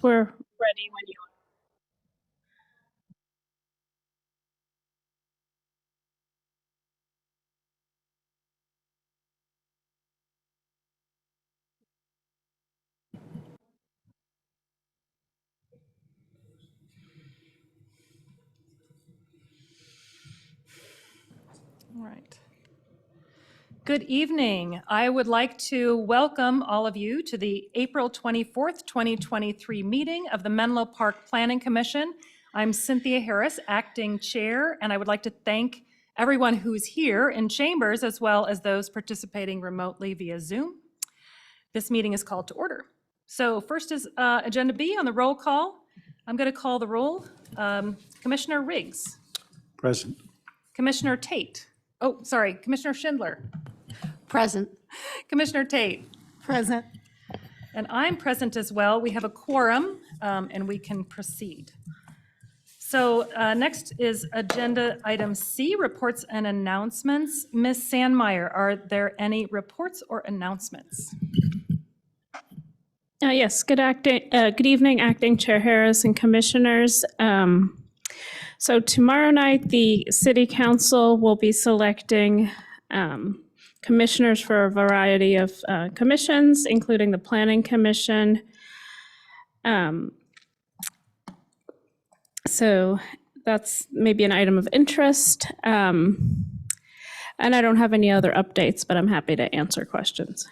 we're ready when you are. All right. Good evening. I would like to welcome all of you to the April 24th, 2023 meeting of the Menlo Park Planning Commission. I'm Cynthia Harris, acting chair, and I would like to thank everyone who's here in chambers as well as those participating remotely via Zoom. This meeting is called to order. So first is Agenda B on the roll call. I'm going to call the roll. Commissioner Riggs. Present. Commissioner Tate. Oh, sorry, Commissioner Schindler. Present. Commissioner Tate. Present. And I'm present as well. We have a quorum, and we can proceed. So next is agenda item C, reports and announcements. Ms. Sandmeyer, are there any reports or announcements? Yes, good evening, Acting Chair Harris and Commissioners. So tomorrow night, the City Council will be selecting commissioners for a variety of commissions, including the Planning Commission. So that's maybe an item of interest. And I don't have any other updates, but I'm happy to answer questions.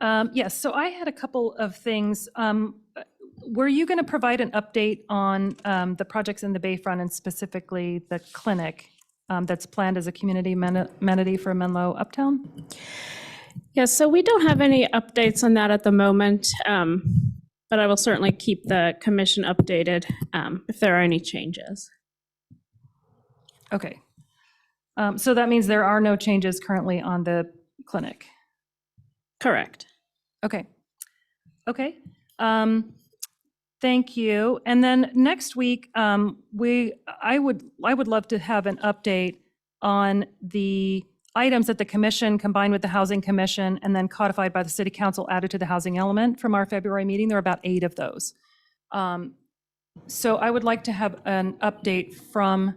Yes, so I had a couple of things. Were you going to provide an update on the projects in the Bayfront and specifically the clinic that's planned as a community amenity for Menlo Uptown? Yes, so we don't have any updates on that at the moment, but I will certainly keep the commission updated if there are any changes. Okay. So that means there are no changes currently on the clinic? Correct. Okay. Okay. Thank you. And then next week, I would love to have an update on the items that the commission combined with the Housing Commission and then codified by the City Council added to the housing element from our February meeting. There are about 8 of those. So I would like to have an update from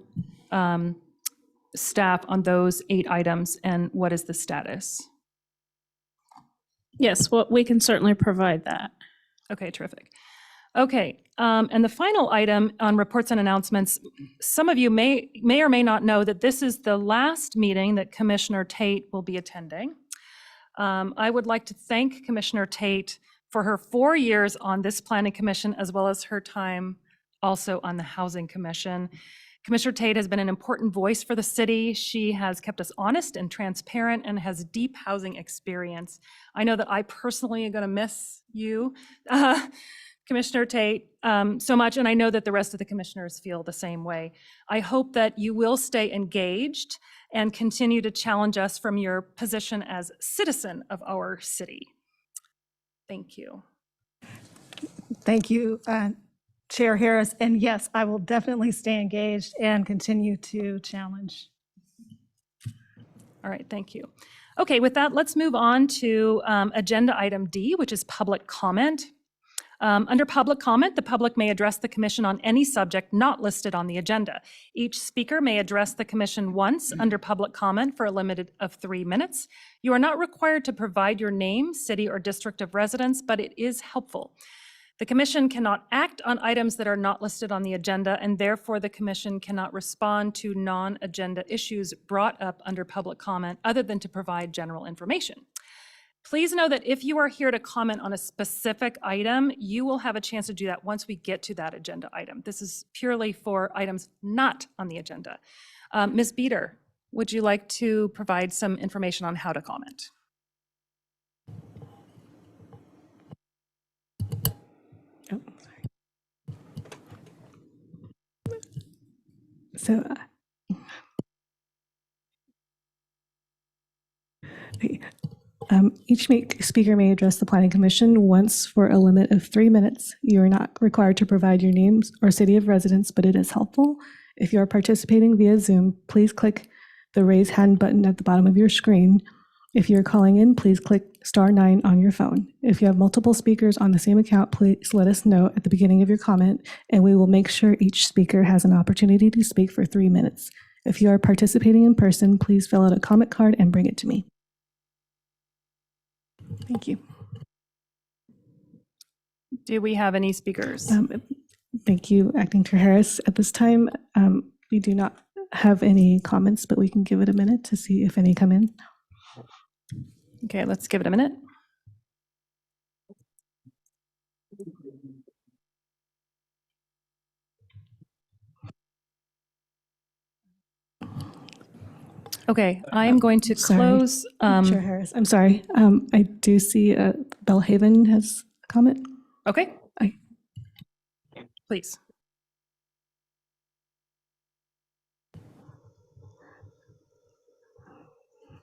staff on those 8 items and what is the status. Yes, well, we can certainly provide that. Okay, terrific. Okay, and the final item on reports and announcements, some of you may or may not know that this is the last meeting that Commissioner Tate will be attending. I would like to thank Commissioner Tate for her 4 years on this Planning Commission, as well as her time also on the Housing Commission. Commissioner Tate has been an important voice for the city. She has kept us honest and transparent and has deep housing experience. I know that I personally am going to miss you, Commissioner Tate, so much, and I know that the rest of the commissioners feel the same way. I hope that you will stay engaged and continue to challenge us from your position as citizen of our city. Thank you. Thank you, Chair Harris. And yes, I will definitely stay engaged and continue to challenge. All right, thank you. Okay, with that, let's move on to agenda item D, which is public comment. Under public comment, the public may address the commission on any subject not listed on the agenda. Each speaker may address the commission once under public comment for a limit of 3 minutes. You are not required to provide your name, city, or district of residence, but it is helpful. The commission cannot act on items that are not listed on the agenda, and therefore the commission cannot respond to non-agenda issues brought up under public comment other than to provide general information. Please know that if you are here to comment on a specific item, you will have a chance to do that once we get to that agenda item. This is purely for items not on the agenda. Ms. Beater, would you like to provide some information on how to comment? Oh, sorry. So, each speaker may address the Planning Commission once for a limit of 3 minutes. You are not required to provide your names or city of residence, but it is helpful. If you are participating via Zoom, please click the raise hand button at the bottom of your screen If you're calling in, please click *9 on your phone. If you have multiple speakers on the same account, please let us know at the beginning of your comment, and we will make sure each speaker has an opportunity to speak for 3 minutes. If you are participating in person, please fill out a comment card and bring it to me. Thank you. Do we have any speakers? Thank you, Acting Chair Harris. At this time, we do not have any comments, but we can give it a minute to see if any come in. Okay, let's give it a minute. Okay, I am going to Sorry. close. Chair Harris, I'm sorry. I do see Bellhaven has a comment. Okay. Aye. Please.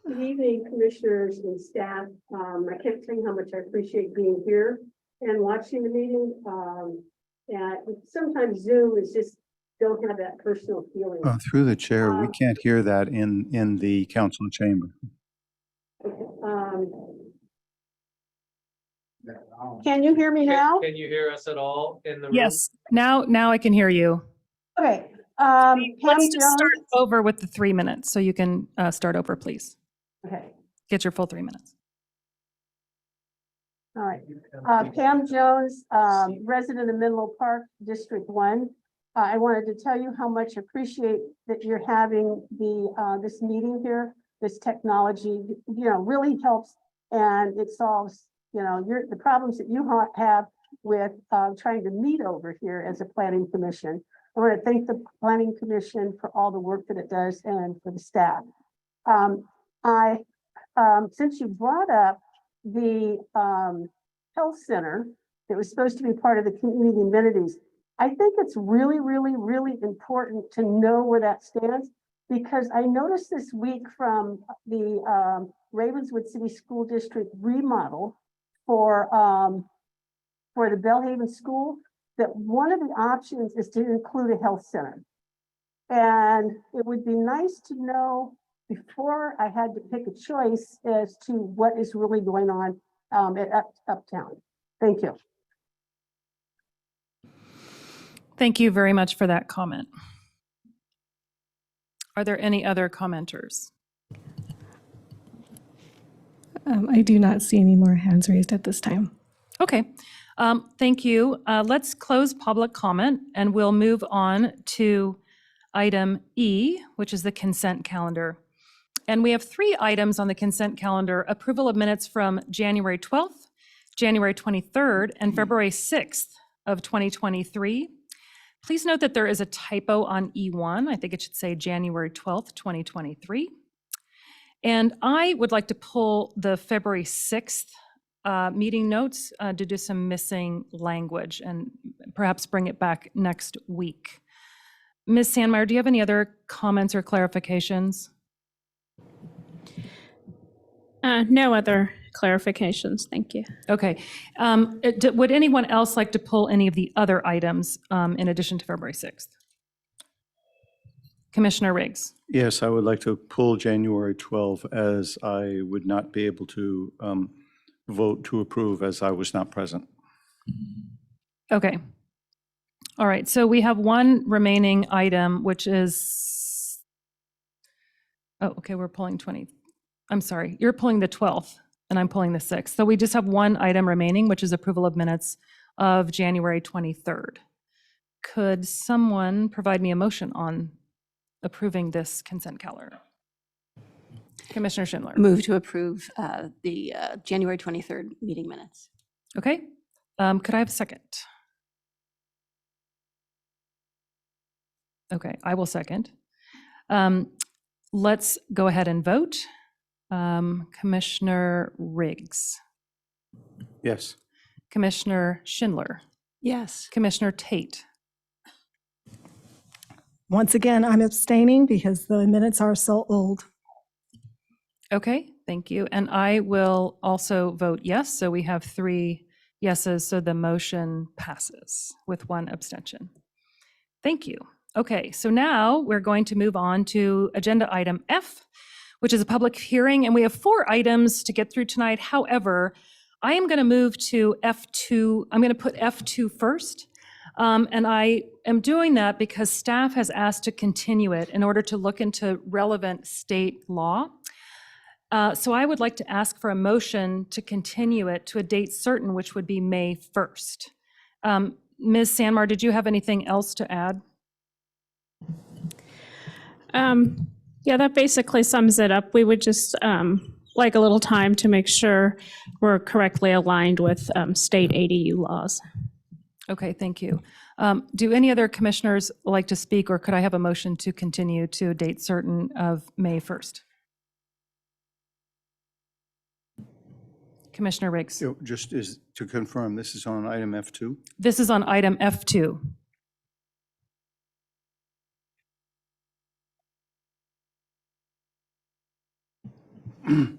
Good evening, commissioners and staff. I can't tell you how much I appreciate being here and watching the meeting. And sometimes Zoom is just don't have that personal feeling. Through the chair, we can't hear that in the council chamber. Can you hear me now? Can you hear us at all in the room? Yes, now I can hear you. Okay. Let's Pam just start Jones. over with the 3 minutes, so you can start over, please. Okay, Get your full 3 minutes. all right. Pam Jones, resident of Menlo Park, District 1. I wanted to tell you how much I appreciate that you're having this meeting here. This technology, really helps, and it solves, the problems that you have with trying to meet over here as a planning commission. I want to thank the planning commission for all the work that it does and for the staff. Since you brought up the health center that was supposed to be part of the community amenities, I think it's really, really, really important to know where that stands, because I noticed this week from the Ravenswood City School District remodel for the Bellhaven School, that one of the options is to include a health center. And it would be nice to know before I had to pick a choice as to what is really going on at Uptown. Thank you. Thank you very much for that comment. Are there any other commenters? I do not see any more hands raised at this time. Okay, thank you. Let's close public comment and we'll move on to item E, which is the consent calendar. And we have 3 items on the consent calendar: approval of minutes from January 12th, January 23rd, and February 6th of 2023. Please note that there is a typo on E1. I think it should say January 12th, 2023. And I would like to pull the February 6th meeting notes due to some missing language and perhaps bring it back next week. Ms. Sandmeyer, do you have any other comments or clarifications? No other clarifications, thank you. Okay. Would anyone else like to pull any of the other items in addition to February 6th? Commissioner Riggs. Yes, I would like to pull January 12 as I would not be able to vote to approve as I was not present. Okay. All right. So we have one remaining item, which is, oh, okay, we're pulling 20. I'm sorry, you're pulling the 12th and I'm pulling the 6th. So we just have one item remaining, which is approval of minutes of January 23rd. Could someone provide me a motion on approving this consent calendar? Commissioner Schindler. Move to approve the January 23rd meeting minutes. Okay. Could I have a second? Okay, I will second. Let's go ahead and vote. Commissioner Riggs, Yes. Commissioner Schindler, Yes. Commissioner Tate, Once again, I'm abstaining because the minutes are so old. okay, thank you. And I will also vote yes, so we have 3 yeses, so the motion passes with 1 abstention. Thank you. Okay, so now we're going to move on to agenda item F, which is a public hearing, and we have 4 items to get through tonight. However, I am going to move to F2. I'm going to put F2 first. And I am doing that because staff has asked to continue it in order to look into relevant state law. So I would like to ask for a motion to continue it to a date certain, which would be May 1st. Ms. Sanmar, did you have anything else to add? Yeah, that basically sums it up. We would just like a little time to make sure we're correctly aligned with state ADU laws. Okay, thank you. Do any other commissioners like to speak, or could I have a motion to continue to a date certain of May 1st? Commissioner Riggs. Just is to confirm, this is on item F2? This is on item F2.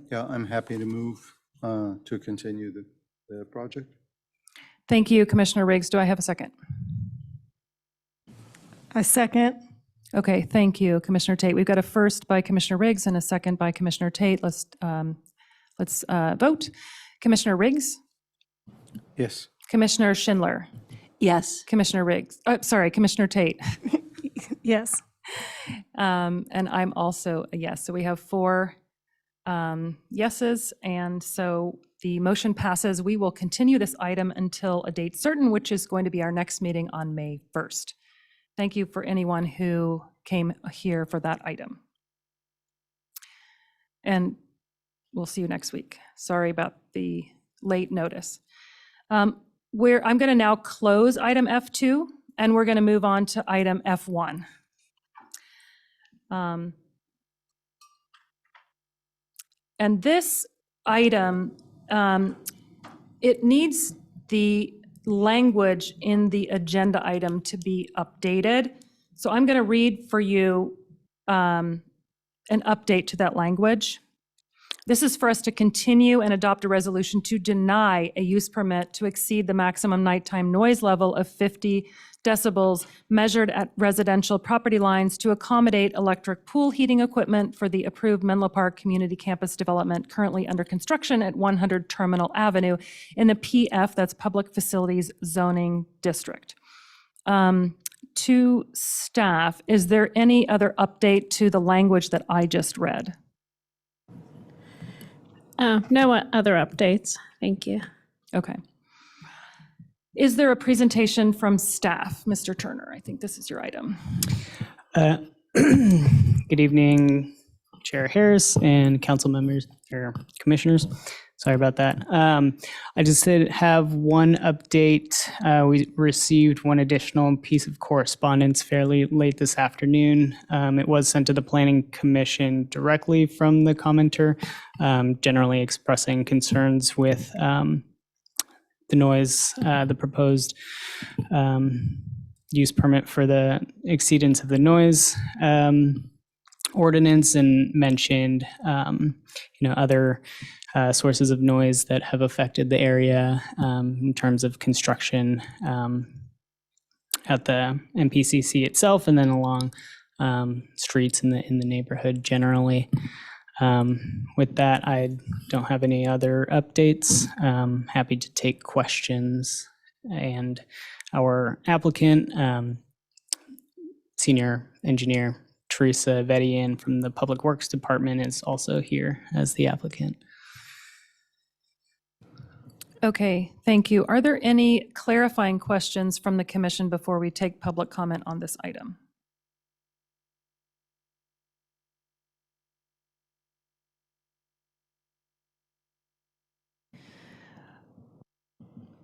Yeah, I'm happy to move to continue the project. Thank you, Commissioner Riggs. Do I have a second? I second. Okay, thank you, Commissioner Tate. We've got a first by Commissioner Riggs and a second by Commissioner Tate. Let's vote. Commissioner Riggs? Yes. Commissioner Schindler? Yes. Commissioner Riggs? Sorry, Commissioner Tate. Yes. And I'm also a yes. So we have 4 yeses, and so the motion passes. We will continue this item until a date certain, which is going to be our next meeting on May 1st. Thank you for anyone who came here for that item. And we'll see you next week. Sorry about the late notice. I'm going to now close item F2, and we're going to move on to item F1. And this item, it needs the language in the agenda item to be updated. So I'm going to read for you an update to that language. This is for us to continue and adopt a resolution to deny a use permit to exceed the maximum nighttime noise level of 50 decibels measured at residential property lines to accommodate electric pool heating equipment for the approved Menlo Park Community Campus development currently under construction at 100 Terminal Avenue in the PF, that's Public Facilities Zoning District. To staff, is there any other update to the language that I just read? No other updates. Thank you. Okay. Is there a presentation from staff? Mr. Turner, I think this is your item. Good evening, Chair Harris and council members or commissioners. Sorry about that. I just did have one update. We received one additional piece of correspondence fairly late this afternoon. It was sent to the Planning Commission directly from the commenter, generally expressing concerns with the noise, the proposed use permit for the exceedance of the noise ordinance, and mentioned other sources of noise that have affected the area in terms of construction at the MPCC itself, and then along streets in the neighborhood generally. With that, I don't have any other updates. Happy to take questions, and our applicant, Senior Engineer Teresa Vedian from the Public Works Department, is also here as the applicant. Okay, thank you. Are there any clarifying questions from the commission before we take public comment on this item?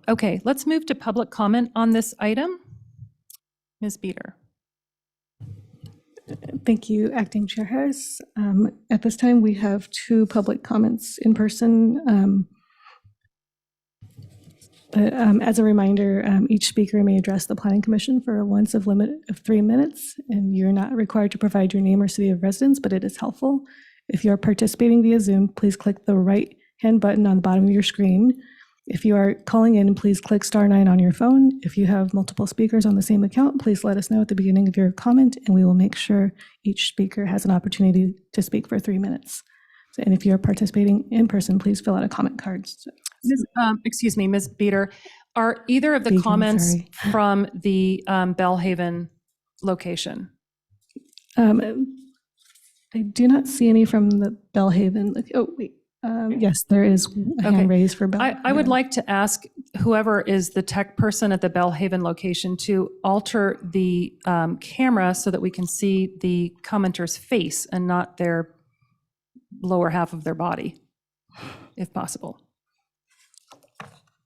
Okay, let's move to public comment on this item. Ms. Beater. Thank you, Acting Chair Harris. At this time, we have 2 public comments in person. But as a reminder, each speaker may address the Planning Commission for a once-of limit of 3 minutes, and you're not required to provide your name or city of residence, but it is helpful. If you're participating via Zoom, please click the right-hand button on the bottom of your screen If you are calling in, please click *9 on your phone. If you have multiple speakers on the same account, please let us know at the beginning of your comment, and we will make sure each speaker has an opportunity to speak for 3 minutes. And if you're participating in person, please fill out a comment card. Excuse me, Ms. Beater, are either of the Beacon, comments sorry. from the Bellhaven location? I do not see any from the Bellhaven. Oh, wait. Yes, there is a hand Okay. raised for Bellhaven. I would like to ask whoever is the tech person at the Bellhaven location to alter the camera so that we can see the commenter's face and not their lower half of their body, if possible.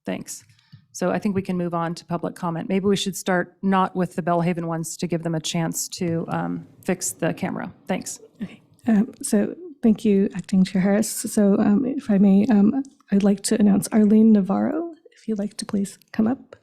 Thanks. So I think we can move on to public comment. Maybe we should start not with the Bellhaven ones to give them a chance to fix the camera. Thanks. So thank you, Acting Chair Harris. So if I may, I'd like to announce Arlene Navarro, if you'd like to please come up.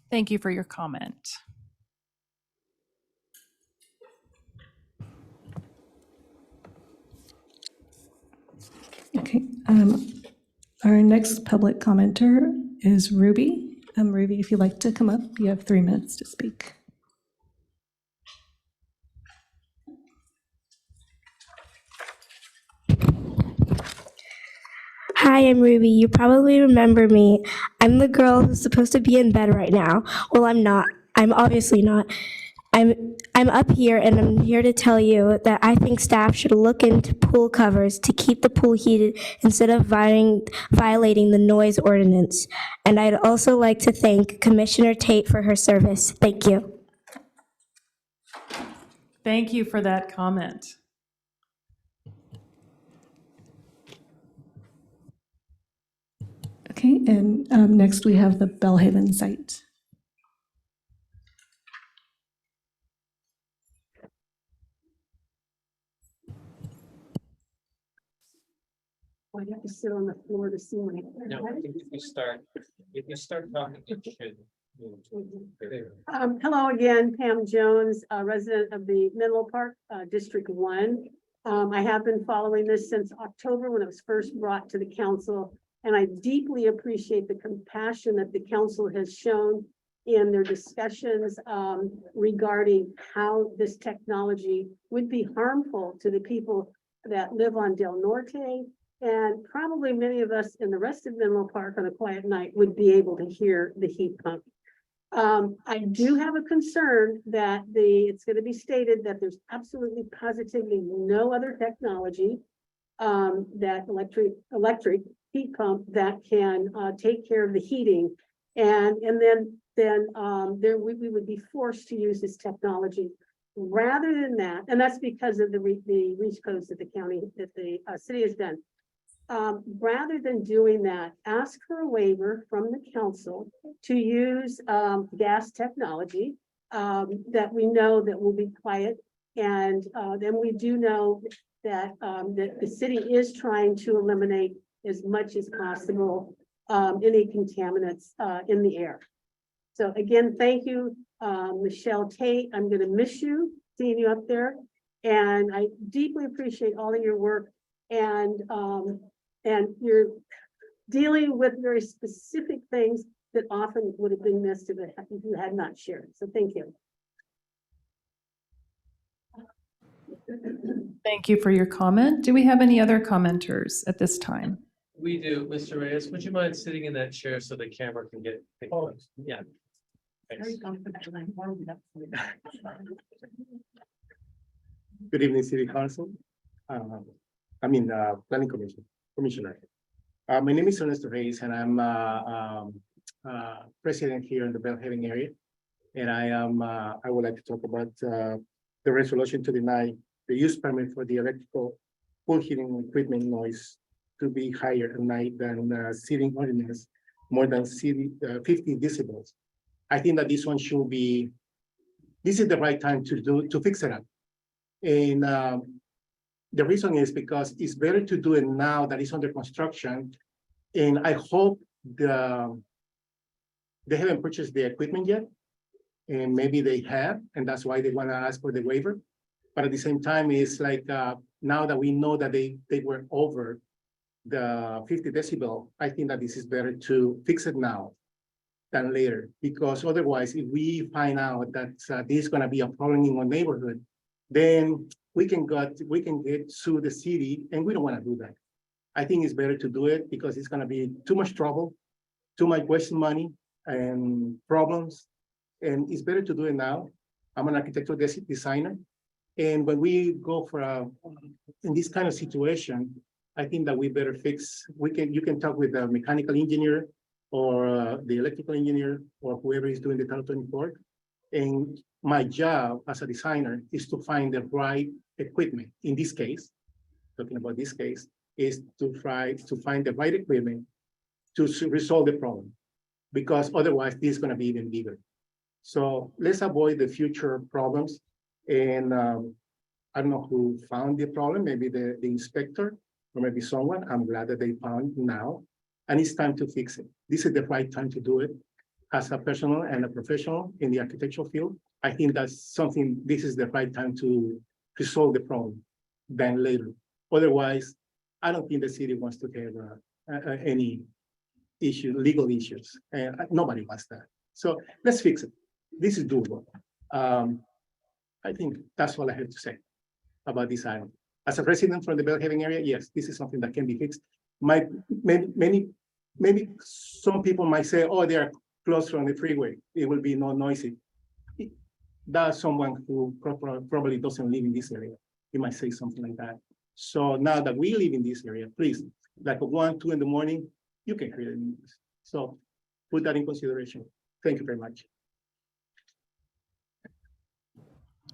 Thank you for your comment. Okay. Our next public commenter is Ruby. Ruby, if you'd like to come up, you have 3 minutes to speak. Hi, I'm Ruby. You probably remember me. I'm the girl who's supposed to be in bed right now. Well, I'm not. I'm obviously not. I'm up here and I'm here to tell you that I think staff should look into pool covers to keep the pool heated instead of violating the noise ordinance. And I'd also like to thank Commissioner Tate for her service. Thank you. Thank you for that comment. Okay, and next we have the Bellhaven site. Well, you have to sit on the floor to see my. No, I think if you start talking, it should move. Hello again, Pam Jones, resident of the Menlo Park, District 1. I have been following this since October when it was first brought to the council, and I deeply appreciate the compassion that the council has shown in their discussions regarding how this technology would be harmful to the people that live on Del Norte. And probably many of us in the rest of Menlo Park on a quiet night would be able to hear the heat pump. I do have a concern that it's going to be stated that there's absolutely positively no other technology that electric heat pump that can take care of the heating. And then we would be forced to use this technology. Rather than that, and that's because of the reach codes that the city has done. Rather than doing that, ask for a waiver from the council to use gas technology that we know that will be quiet. And then we do know that, that the city is trying to eliminate as much as possible any contaminants in the air. So again, thank you, Michelle Tate. I'm going to miss you, seeing you up there. And I deeply appreciate all of your work. And you're dealing with very specific things that often would have been missed if you had not shared. So thank you. Thank you for your comment. Do we have any other commenters at this time? We do, Mr. Reyes, would you mind sitting in that chair so the camera can get? Yeah. Thanks. Good evening, City Council. Planning Commissioner. My name is Ernesto Reyes, and I'm president here in the Bellhaven area. And I would like to talk about the resolution to deny the use permit for the electrical pool heating equipment noise to be higher at night than city ordinance, more than 50 decibels. I think that this one should be, this is the right time to fix it up. And the reason is because it's better to do it now that it's under construction. And I hope they haven't purchased the equipment yet. And maybe they have, and that's why they want to ask for the waiver. But at the same time, it's like now that we know that they were over the 50 decibel, I think that this is better to fix it now than later. Because otherwise, if we find out that this is going to be a problem in our neighborhood, then we can get sue the city, and we don't want to do that. I think it's better to do it because it's going to be too much trouble, too much wasting money and problems. And it's better to do it now. I'm an architectural designer. And when we go for in this kind of situation, I think that we better fix, you can talk with the mechanical engineer or the electrical engineer or whoever is doing the Title 24. And my job as a designer is to find the right equipment. In this case, talking about this case, is to try to find the right equipment to resolve the problem, because otherwise this is going to be even bigger. So let's avoid the future problems. And I don't know who found the problem, maybe the inspector or maybe someone. I'm glad that they found now, and it's time to fix it. This is the right time to do it. As a personal and a professional in the architectural field, I think that's something, this is the right time to resolve the problem than later. Otherwise, I don't think the city wants to have any legal issues. And nobody wants that. So let's fix it. This is doable. I think that's all I have to say about this item. As a resident from the Bellhaven area, yes, this is something that can be fixed. Maybe some people might say, oh, they are close from the freeway, it will be not noisy. That's someone who probably doesn't live in this area. He might say something like that. So now that we live in this area, please, like 1, 2 in the morning, you can hear it. So put that in consideration. Thank you very much.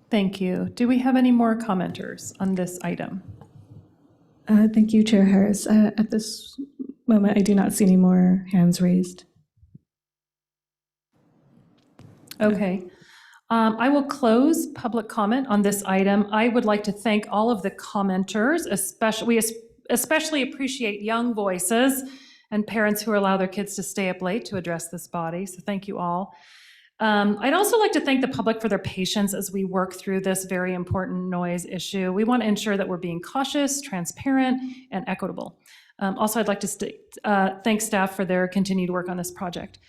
Thank you. Do we have any more commenters on this item? Thank you, Chair Harris. At this moment, I do not see any more hands raised. Okay. I will close public comment on this item. I would like to thank all of the commenters, we especially appreciate young voices and parents who allow their kids to stay up late to address this body. So thank you all. I'd also like to thank the public for their patience as we work through this very important noise issue. We want to ensure that we're being cautious, transparent, and equitable. Also, I'd like to thank staff for their continued work on this project.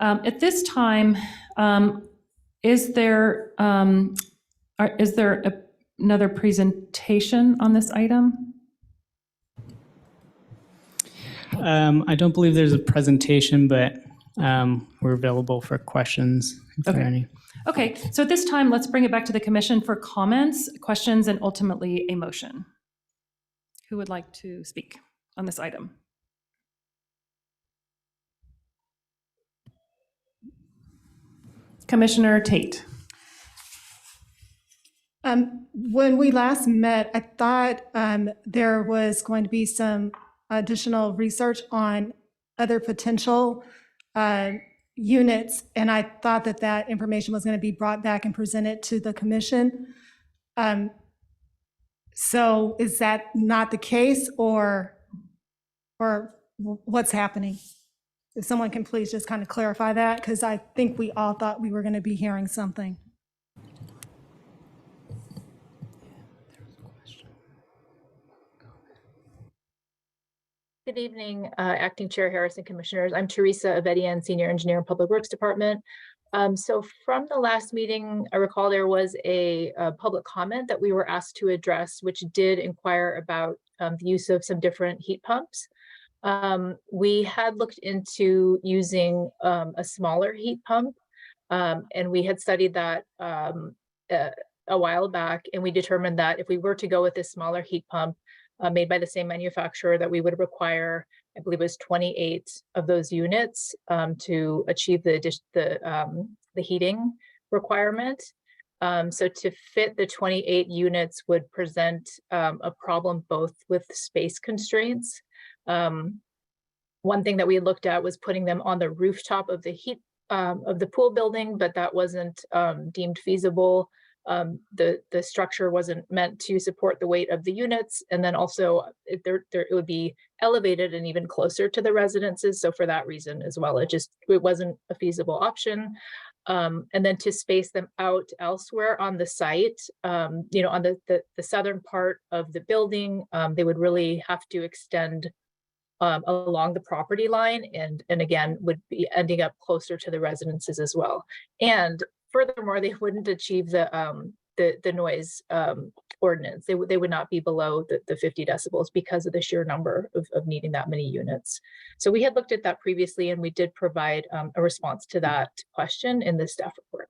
At this time, is there another presentation on this item? I don't believe there's a presentation, but we're available for questions if there are any. Okay, so at this time, let's bring it back to the commission for comments, questions, and ultimately a motion. Who would like to speak on this item? Commissioner Tate. When we last met, I thought there was going to be some additional research on other potential units, and I thought that that information was going to be brought back and presented to the commission. So is that not the case, or what's happening? If someone can please just kind of clarify that, because I think we all thought we were going to be hearing something. Good evening, Acting Chair Harris and Commissioners. I'm Teresa Abedian, Senior Engineer in Public Works Department. So from the last meeting, I recall there was a public comment that we were asked to address, which did inquire about the use of some different heat pumps. We had looked into using a smaller heat pump, and we had studied that a while back, and we determined that if we were to go with this smaller heat pump made by the same manufacturer, that we would require, I believe it was 28 of those units to achieve the heating requirement. So to fit the 28 units would present a problem both with space constraints. One thing that we looked at was putting them on the rooftop of the heat of the pool building, but that wasn't deemed feasible. The structure wasn't meant to support the weight of the units, and then also it would be elevated and even closer to the residences. So for that reason as well, it wasn't a feasible option. And then to space them out elsewhere on the site, on the southern part of the building, they would really have to extend along the property line, and again would be ending up closer to the residences as well. And furthermore, they wouldn't achieve the noise ordinance. They would not be below the 50 decibels because of the sheer number of needing that many units. So we had looked at that previously, and we did provide a response to that question in the staff report.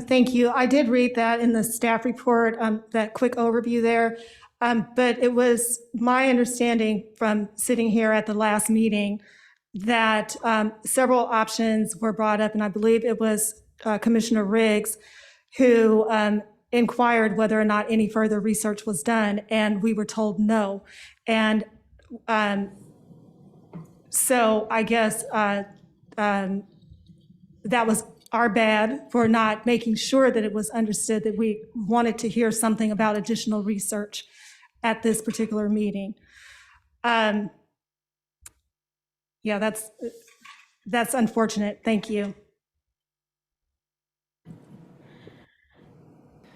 Thank you. I did read that in the staff report, that quick overview there. But it was my understanding from sitting here at the last meeting that several options were brought up, and I believe it was Commissioner Riggs who inquired whether or not any further research was done, and we were told no. And so I guess that was our bad for not making sure that it was understood that we wanted to hear something about additional research at this particular meeting. Yeah, that's unfortunate. Thank you.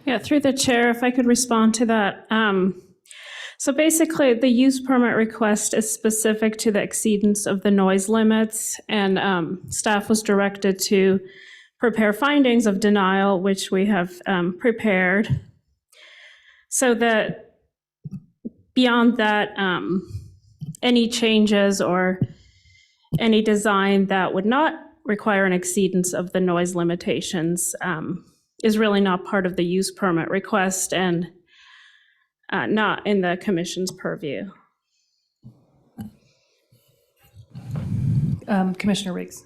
Yeah, through the chair, if I could respond to that. So basically, the use permit request is specific to the exceedance of the noise limits, and staff was directed to prepare findings of denial, which we have prepared. So that beyond that, any changes or any design that would not require an exceedance of the noise limitations is really not part of the use permit request and not in the commission's purview. Commissioner Riggs,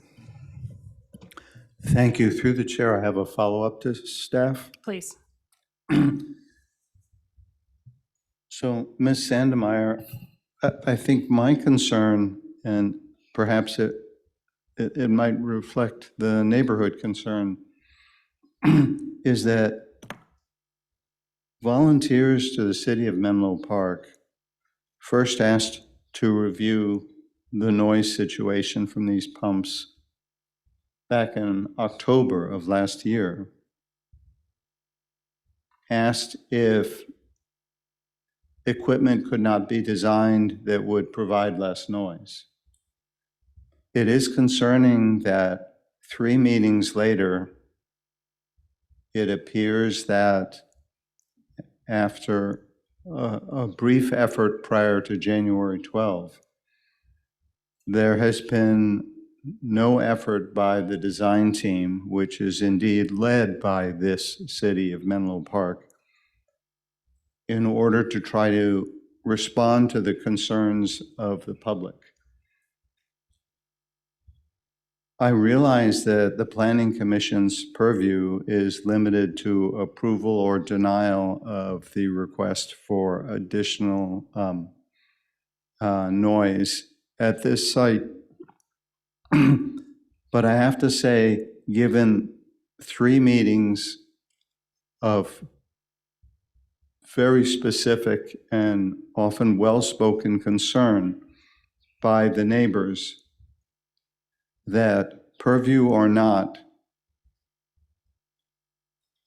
Thank you. Through the chair, I have a follow-up to staff. please. So, Ms. Sandemeyer, I think my concern, and perhaps it might reflect the neighborhood concern, is that volunteers to the city of Menlo Park first asked to review the noise situation from these pumps back in October of last year, asked if equipment could not be designed that would provide less noise. It is concerning that 3 meetings later, it appears that after a brief effort prior to January 12, there has been no effort by the design team, which is indeed led by this city of Menlo Park, in order to try to respond to the concerns of the public. I realize that the Planning Commission's purview is limited to approval or denial of the request for additional noise at this site. But I have to say, given 3 meetings of very specific and often well-spoken concern by the neighbors, that purview or not,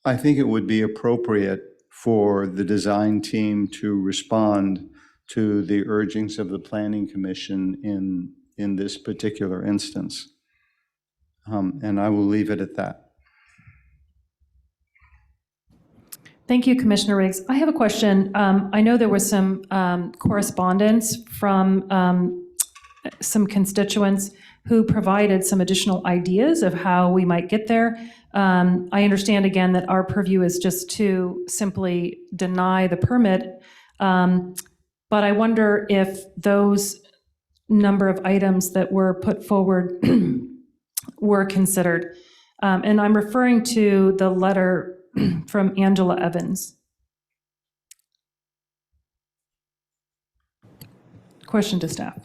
I think it would be appropriate for the design team to respond to the urgings of the Planning Commission in this particular instance. And I will leave it at that. Thank you, Commissioner Riggs. I have a question. I know there was some correspondence from some constituents who provided some additional ideas of how we might get there. I understand again that our purview is just to simply deny the permit, but I wonder if those number of items that were put forward were considered. And I'm referring to the letter from Angela Evans. Question to staff.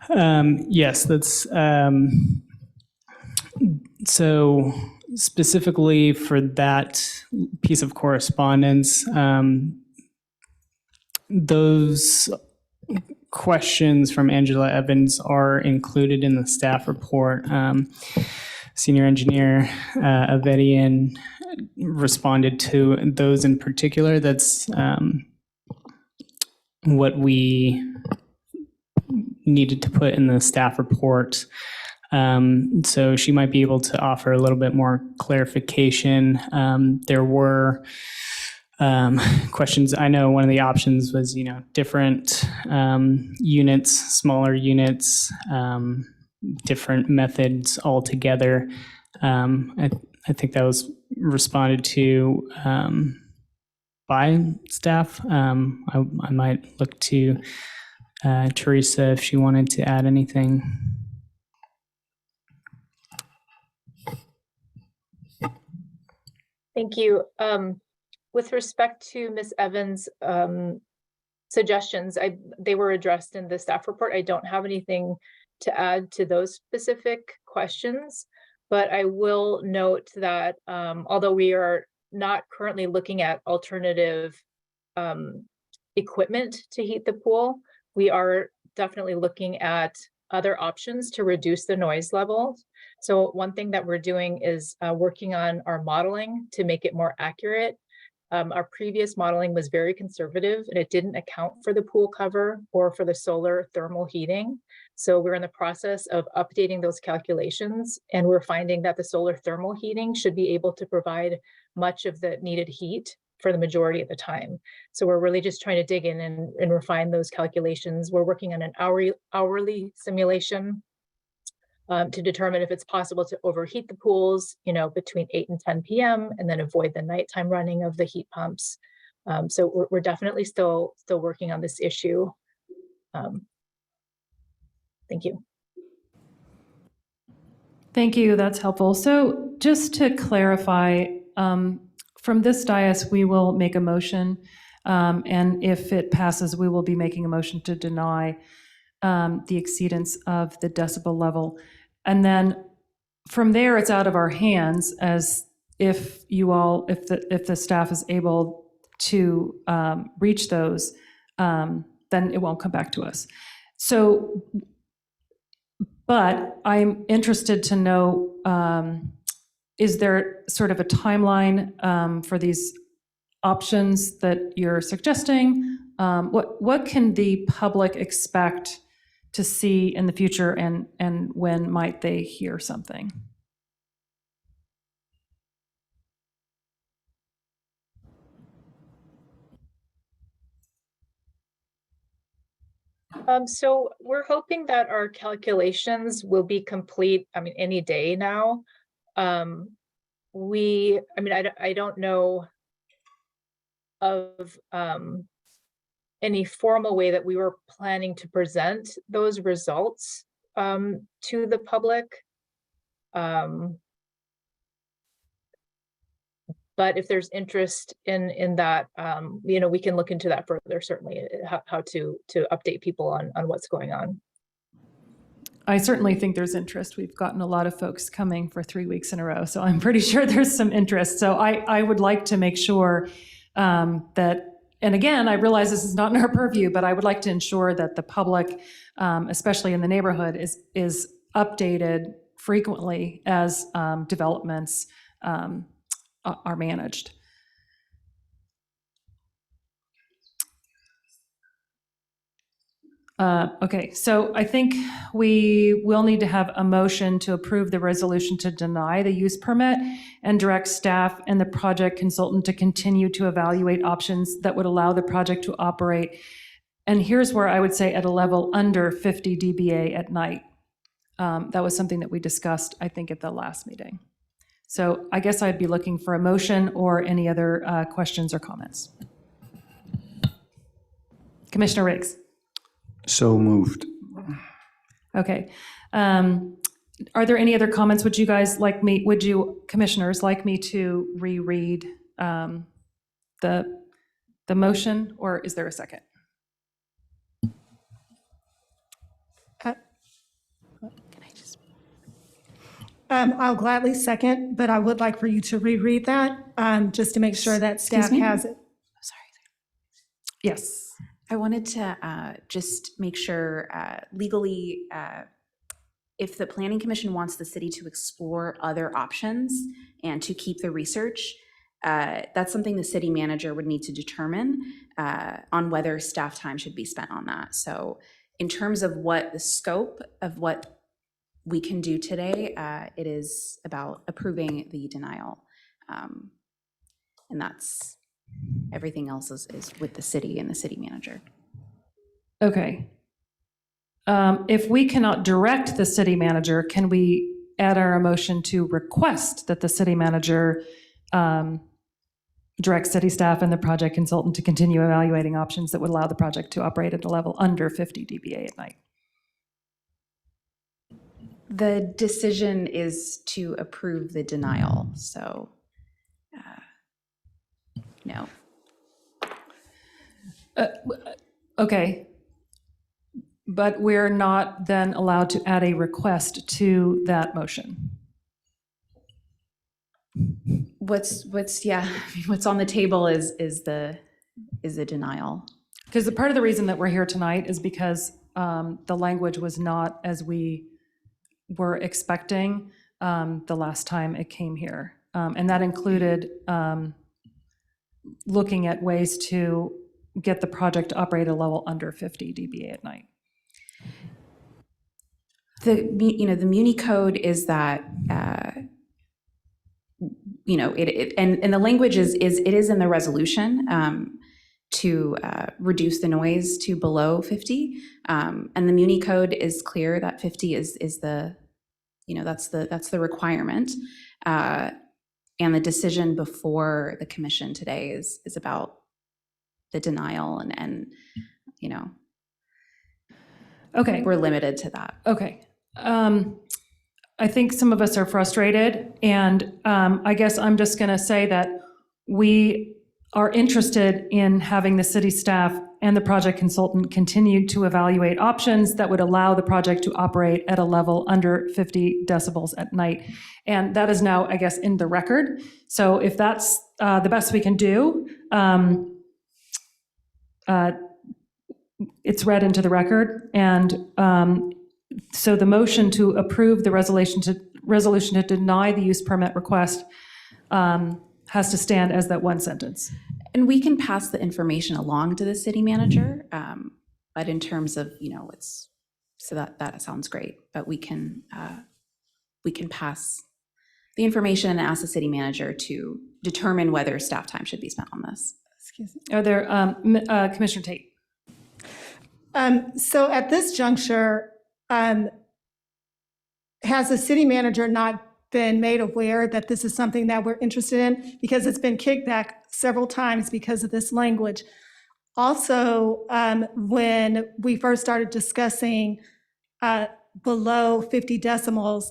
Yes, that's so specifically for that piece of correspondence, those questions from Angela Evans are included in the staff report. Senior Engineer Avedian responded to those in particular. That's what we needed to put in the staff report. So she might be able to offer a little bit more clarification. There were questions. I know one of the options was, different units, smaller units, different methods altogether. I think that was responded to by staff. I might look to Teresa if she wanted to add anything. Thank you. With respect to Ms. Evans' suggestions, they were addressed in the staff report. I don't have anything to add to those specific questions, but I will note that although we are not currently looking at alternative equipment to heat the pool, we are definitely looking at other options to reduce the noise levels. So one thing that we're doing is working on our modeling to make it more accurate. Our previous modeling was very conservative and it didn't account for the pool cover or for the solar thermal heating. So we're in the process of updating those calculations, and we're finding that the solar thermal heating should be able to provide much of the needed heat for the majority of the time. So we're really just trying to dig in and refine those calculations. We're working on an hourly simulation to determine if it's possible to overheat the pools, between 8 and 10 p.m. and then avoid the nighttime running of the heat pumps. So we're definitely still working on this issue. Thank you. Thank you. That's helpful. So just to clarify, from this dais, we will make a motion, and if it passes, we will be making a motion to deny the exceedance of the decibel level. And then from there, it's out of our hands as if the staff is able to reach those, then it won't come back to us. So, but I'm interested to know, is there sort of a timeline for these options that you're suggesting? What can the public expect to see in the future, and when might they hear something? So we're hoping that our calculations will be complete, any day now. I don't know of any formal way that we were planning to present those results to the public. But if there's interest in that, we can look into that further, certainly, how to update people on what's going on. I certainly think there's interest. We've gotten a lot of folks coming for 3 weeks in a row, so I'm pretty sure there's some interest. So I would like to make sure that, and again, I realize this is not in our purview, but I would like to ensure that the public, especially in the neighborhood, is updated frequently as developments are managed. Okay, so I think we will need to have a motion to approve the resolution to deny the use permit and direct staff and the project consultant to continue to evaluate options that would allow the project to operate. And here's where I would say at a level under 50 dBA at night. That was something that we discussed, I think, at the last meeting. So I guess I'd be looking for a motion or any other questions or comments. Commissioner Riggs. So moved. Okay. Are there any other comments? Would you guys like me, would you commissioners like me to reread the motion, or is there a second? I'll gladly second, but I would like for you to reread that, just to make sure that staff Excuse me? has it. Yes. I wanted to just make sure legally, if the Planning Commission wants the city to explore other options and to keep the research, that's something the city manager would need to determine on whether staff time should be spent on that. So in terms of what the scope of what we can do today, it is about approving the denial. And that's, everything else is with the city and the city manager. Okay. If we cannot direct the city manager, can we add our motion to request that the city manager direct city staff and the project consultant to continue evaluating options that would allow the project to operate at a level under 50 dBA at night? The decision is to approve the denial, so no. Okay. But we're not then allowed to add a request to that motion. What's on the table is the denial. Because the part of the reason that we're here tonight is because the language was not as we were expecting the last time it came here. And that included looking at ways to get the project to operate at a level under 50 dBA at night. The Muni code is that and the language is in the resolution to reduce the noise to below 50, and the Muni code is clear that 50 is the that's the requirement, and the decision before the commission today is about the denial and Okay. we're limited to that. Okay. I think some of us are frustrated, and I guess I'm just going to say that we are interested in having the city staff and the project consultant continue to evaluate options that would allow the project to operate at a level under 50 decibels at night. And that is now, I guess, in the record. So if that's the best we can do, it's read into the record. And so the motion to approve the resolution to deny the use permit request has to stand as that one sentence. And we can pass the information along to the city manager, but in terms of it's so that sounds great. But we can pass the information and ask the city manager to determine whether staff time should be spent on this. Excuse me. Are there Commissioner Tate? So at this juncture, has the city manager not been made aware that this is something that we're interested in? Because it's been kicked back several times because of this language. Also, when we first started discussing below 50 decibels,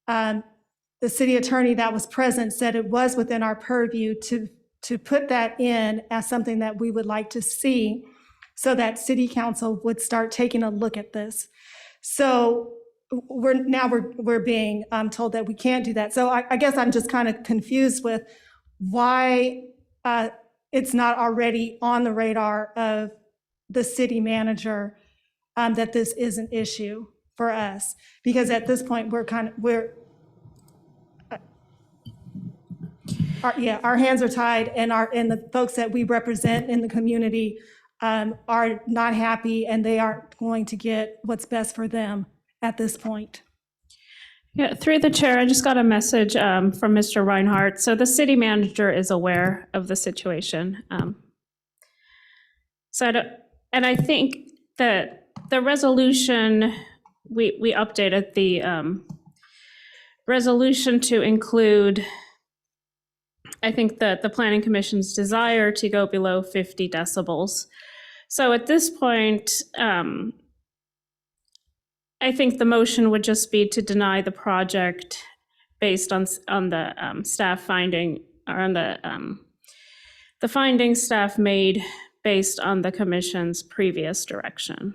the city attorney that was present said it was within our purview to put that in as something that we would like to see, so that city council would start taking a look at this. So we're being told that we can't do that. So I guess I'm just kind of confused with why it's not already on the radar of the city manager that this is an issue for us. Because at this point, our hands are tied, and the folks that we represent in the community are not happy, and they aren't going to get what's best for them at this point. Yeah, through the chair, I just got a message from Mr. Reinhardt. So the city manager is aware of the situation. And I think that the resolution, we updated the resolution to include, I think, that the Planning Commission's desire to go below 50 decibels. So at this point, I think the motion would just be to deny the project based on the staff finding, or on the findings staff made based on the commission's previous direction.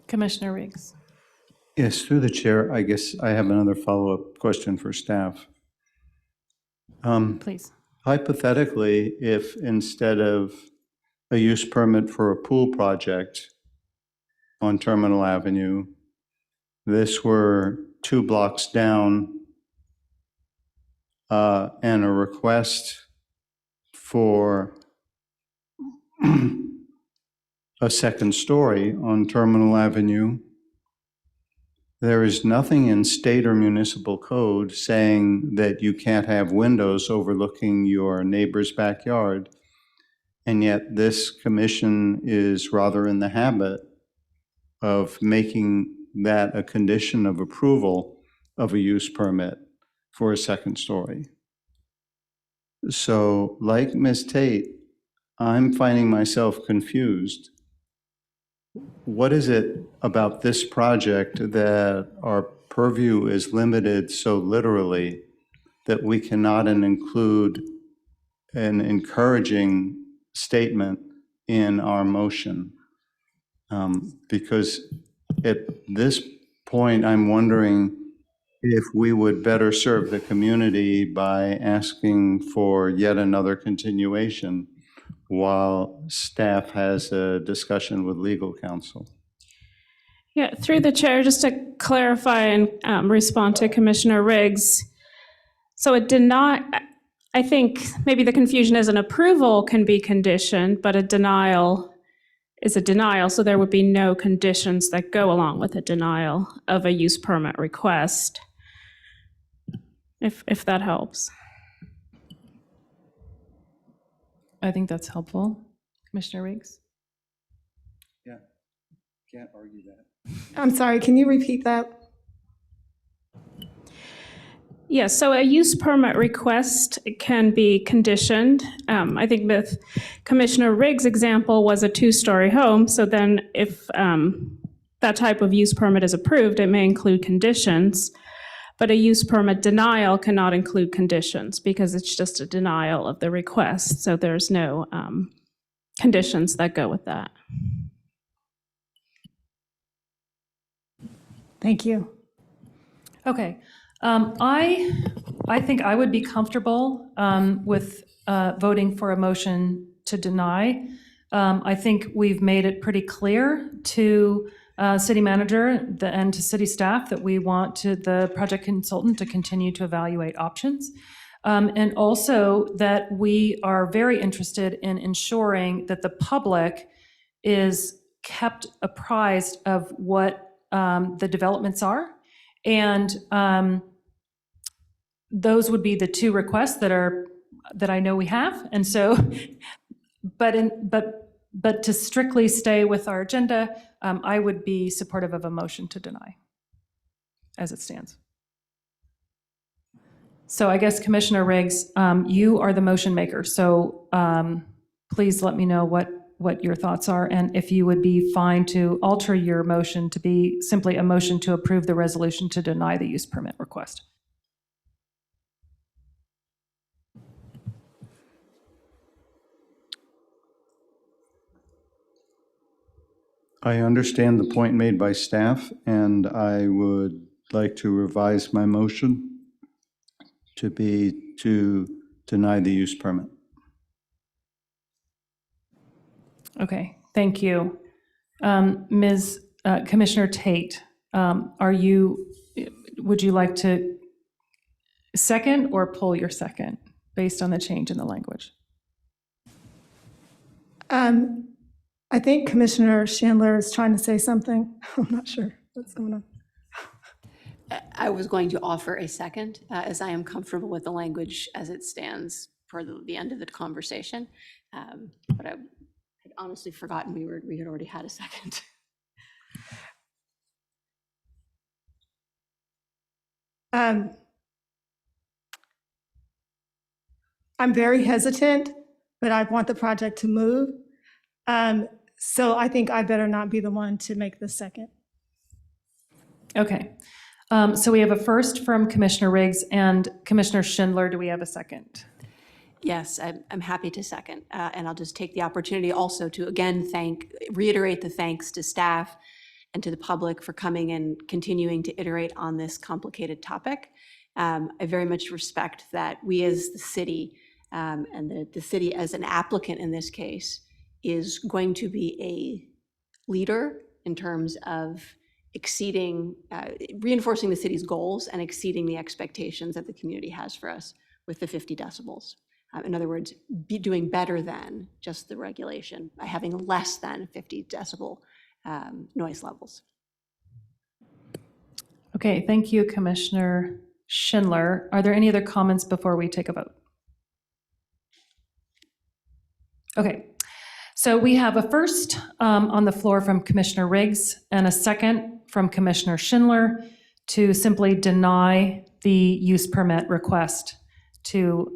Commissioner Riggs. Yes, through the chair, I guess I have another follow-up question for staff. Please. Hypothetically, if instead of a use permit for a pool project on Terminal Avenue, this were 2 blocks down, and a request for a second story on Terminal Avenue, there is nothing in state or municipal code saying that you can't have windows overlooking your neighbor's backyard. And yet this commission is rather in the habit of making that a condition of approval of a use permit for a second story. So like Ms. Tate, I'm finding myself confused. What is it about this project that our purview is limited so literally that we cannot include an encouraging statement in our motion? Because at this point, I'm wondering if we would better serve the community by asking for yet another continuation while staff has a discussion with legal counsel. Yeah, through the chair, just to clarify and respond to Commissioner Riggs. So it did not, I think maybe the confusion is an approval can be conditioned, but a denial is a denial. So there would be no conditions that go along with a denial of a use permit request, if that helps. I think that's helpful. Commissioner Riggs? Yeah, can't argue that. I'm sorry, can you repeat that? Yeah, so a use permit request can be conditioned. I think with Commissioner Riggs' example was a 2-story home. So then if that type of use permit is approved, it may include conditions. But a use permit denial cannot include conditions because it's just a denial of the request. So there's no conditions that go with that. Thank you. Okay. I think I would be comfortable with voting for a motion to deny. I think we've made it pretty clear to city manager and to city staff that we want the project consultant to continue to evaluate options. And also that we are very interested in ensuring that the public is kept apprised of what the developments are. And those would be the 2 requests that I know we have. And so, but to strictly stay with our agenda, I would be supportive of a motion to deny as it stands. So I guess Commissioner Riggs, you are the motion maker. So please let me know what your thoughts are and if you would be fine to alter your motion to be simply a motion to approve the resolution to deny the use permit request. I understand the point made by staff, and I would like to revise my motion to be to deny the use permit. Okay, thank you. Ms. Commissioner Tate, would you like to second or pull your second based on the change in the language? I think Commissioner Chandler is trying to say something. I'm not sure what's going on. I was going to offer a second, as I am comfortable with the language as it stands for the end of the conversation. But I had honestly forgotten we had already had a second. I'm very hesitant, but I want the project to move. So I think I better not be the one to make the second. Okay. So we have a first from Commissioner Riggs and Commissioner Schindler. Do we have a second? Yes, I'm happy to second. And I'll just take the opportunity also to again reiterate the thanks to staff and to the public for coming and continuing to iterate on this complicated topic. I very much respect that we as the city and the city as an applicant in this case is going to be a leader in terms of reinforcing the city's goals and exceeding the expectations that the community has for us with the 50 decibels. In other words, doing better than just the regulation by having less than 50 decibel noise levels. Okay, thank you, Commissioner Schindler. Are there any other comments before we take a vote? Okay, so we have a first on the floor from Commissioner Riggs and a second from Commissioner Schindler to simply deny the use permit request to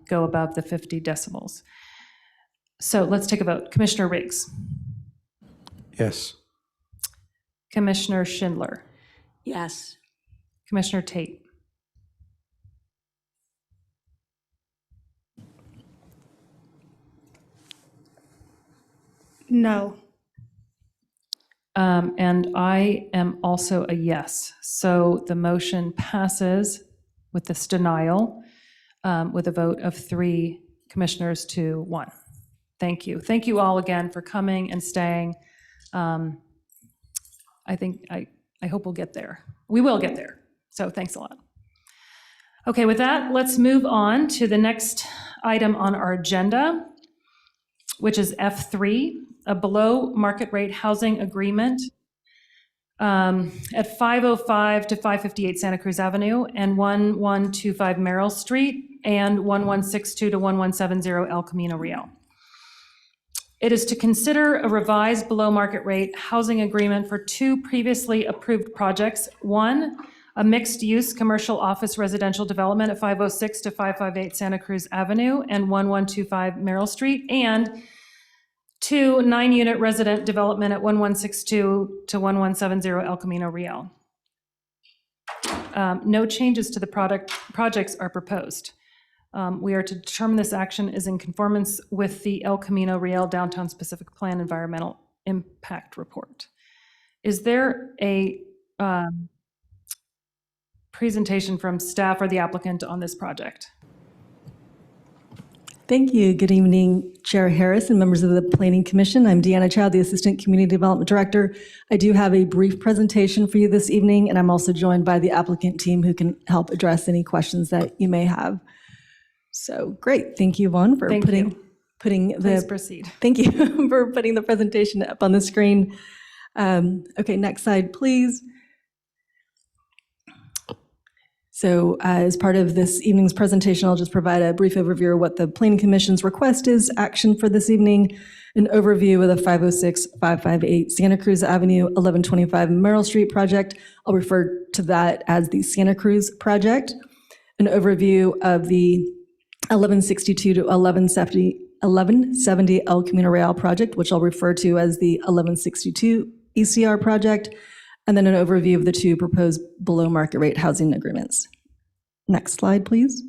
go above the 50 decibels. So let's take a vote. Commissioner Riggs. Yes. Commissioner Schindler. Yes. Commissioner Tate. No. And I am also a yes. So the motion passes with this denial with a vote of 3 commissioners to 1. Thank you. Thank you all again for coming and staying. I hope we'll get there. We will get there. So thanks a lot. Okay, with that, let's move on to the next item on our agenda, which is F3, a below market rate housing agreement at 505 to 558 Santa Cruz Avenue and 1125 Merrill Street and 1162 to 1170 El Camino Real. It is to consider a revised below market rate housing agreement for 2 previously approved projects. 1, a mixed-use commercial office residential development at 506 to 558 Santa Cruz Avenue and 1125 Merrill Street, and 2, 9-unit resident development at 1162 to 1170 El Camino Real. No changes to the projects are proposed. We are to determine this action is in conformance with the El Camino Real Downtown Specific Plan Environmental Impact Report. Is there a presentation from staff or the applicant on this project? Thank you. Good evening, Chair Harris and members of the Planning Commission. I'm Deanna Chow, the Assistant Community Development Director. I do have a brief presentation for you this evening, and I'm also joined by the applicant team who can help address any questions that you may have. So great. Thank you, Vaughn, for putting the Please proceed. Thank you for putting the presentation up on the screen. Okay, next slide, please. So as part of this evening's presentation, I'll just provide a brief overview of what the Planning Commission's request is, action for this evening, an overview of the 506-558 Santa Cruz Avenue, 1125 Merrill Street project. I'll refer to that as the Santa Cruz project, an overview of the 1162 to 1170 El Camino Real project, which I'll refer to as the 1162 ECR project, and then an overview of the 2 proposed below market rate housing agreements. Next slide, please.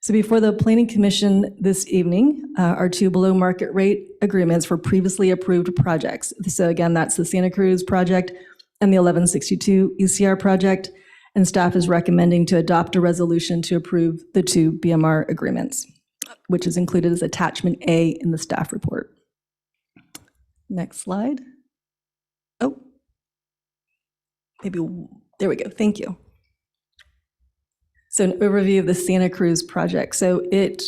So before the Planning Commission this evening are 2 below market rate agreements for previously approved projects. So again, that's the Santa Cruz project and the 1162 ECR project, and staff is recommending to adopt a resolution to approve the 2 BMR agreements, which is included as attachment A in the staff report. Next slide. Oh. Maybe, there we go, thank you. So an overview of the Santa Cruz project. So it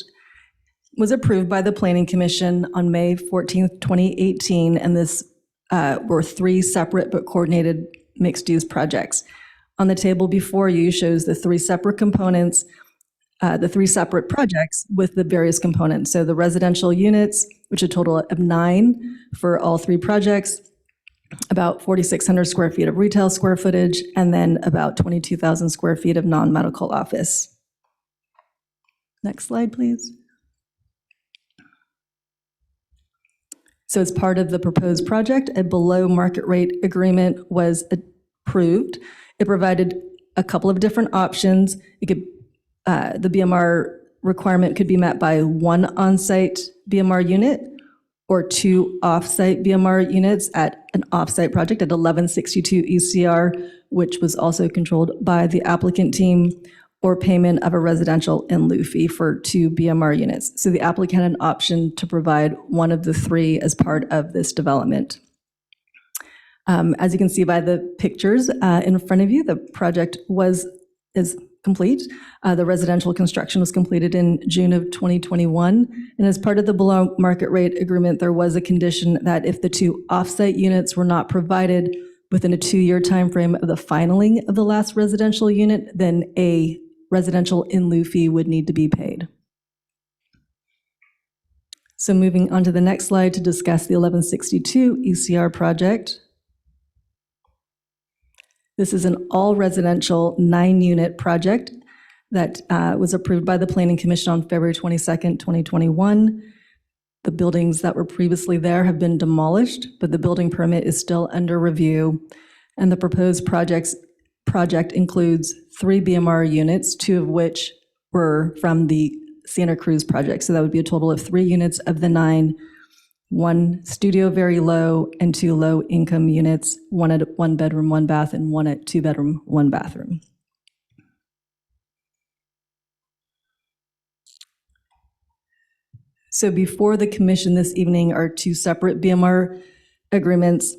was approved by the Planning Commission on May 14th, 2018, and this were 3 separate but coordinated mixed-use projects. On the table before you shows the 3 separate components, the 3 separate projects with the various components. So the residential units, which a total of 9 for all 3 projects, about 4,600 square feet of retail square footage, and then about 22,000 square feet of non-medical office. Next slide, please. So as part of the proposed project, a below market rate agreement was approved. It provided a couple of different options. It could, the BMR requirement could be met by one on-site BMR unit or two off-site BMR units at an off-site project at 1162 ECR, which was also controlled by the applicant team, or payment of a residential in lieu fee for two BMR units. So the applicant had an option to provide one of the three as part of this development. As you can see by the pictures in front of you, the project is complete. The residential construction was completed in June of 2021. And as part of the below market rate agreement, there was a condition that if the two offsite units were not provided within a 2-year timeframe of the filing of the last residential unit, then a residential in lieu fee would need to be paid. So moving on to the next slide to discuss the 1162 ECR project. This is an all-residential 9-unit project that was approved by the Planning Commission on February 22nd, 2021. The buildings that were previously there have been demolished, but the building permit is still under review. And the proposed project includes 3 BMR units, 2 of which were from the Santa Cruz project. So that would be a total of 3 units of the 9, 1 studio very low and 2 low income units, 1 at 1 bedroom, 1 bath, and 1 at 2 bedroom, 1 bathroom. So before the commission this evening are 2 separate BMR agreements,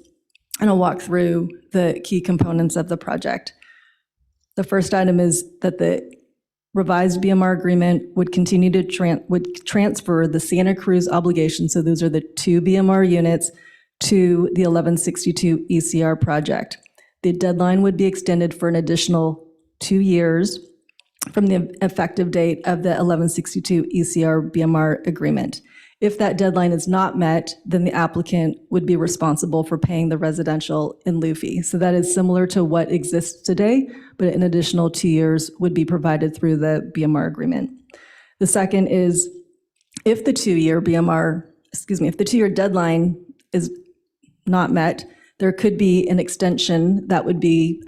and I'll walk through the key components of the project. The first item is that the revised BMR agreement would continue to transfer the Santa Cruz obligation, so those are the 2 BMR units, to the 1162 ECR project. The deadline would be extended for an additional 2 years from the effective date of the 1162 ECR BMR agreement. If that deadline is not met, then the applicant would be responsible for paying the residential in lieu fee. So that is similar to what exists today, but an additional 2 years would be provided through the BMR agreement. The second is if the 2-year if the 2-year deadline is not met, there could be an extension that would be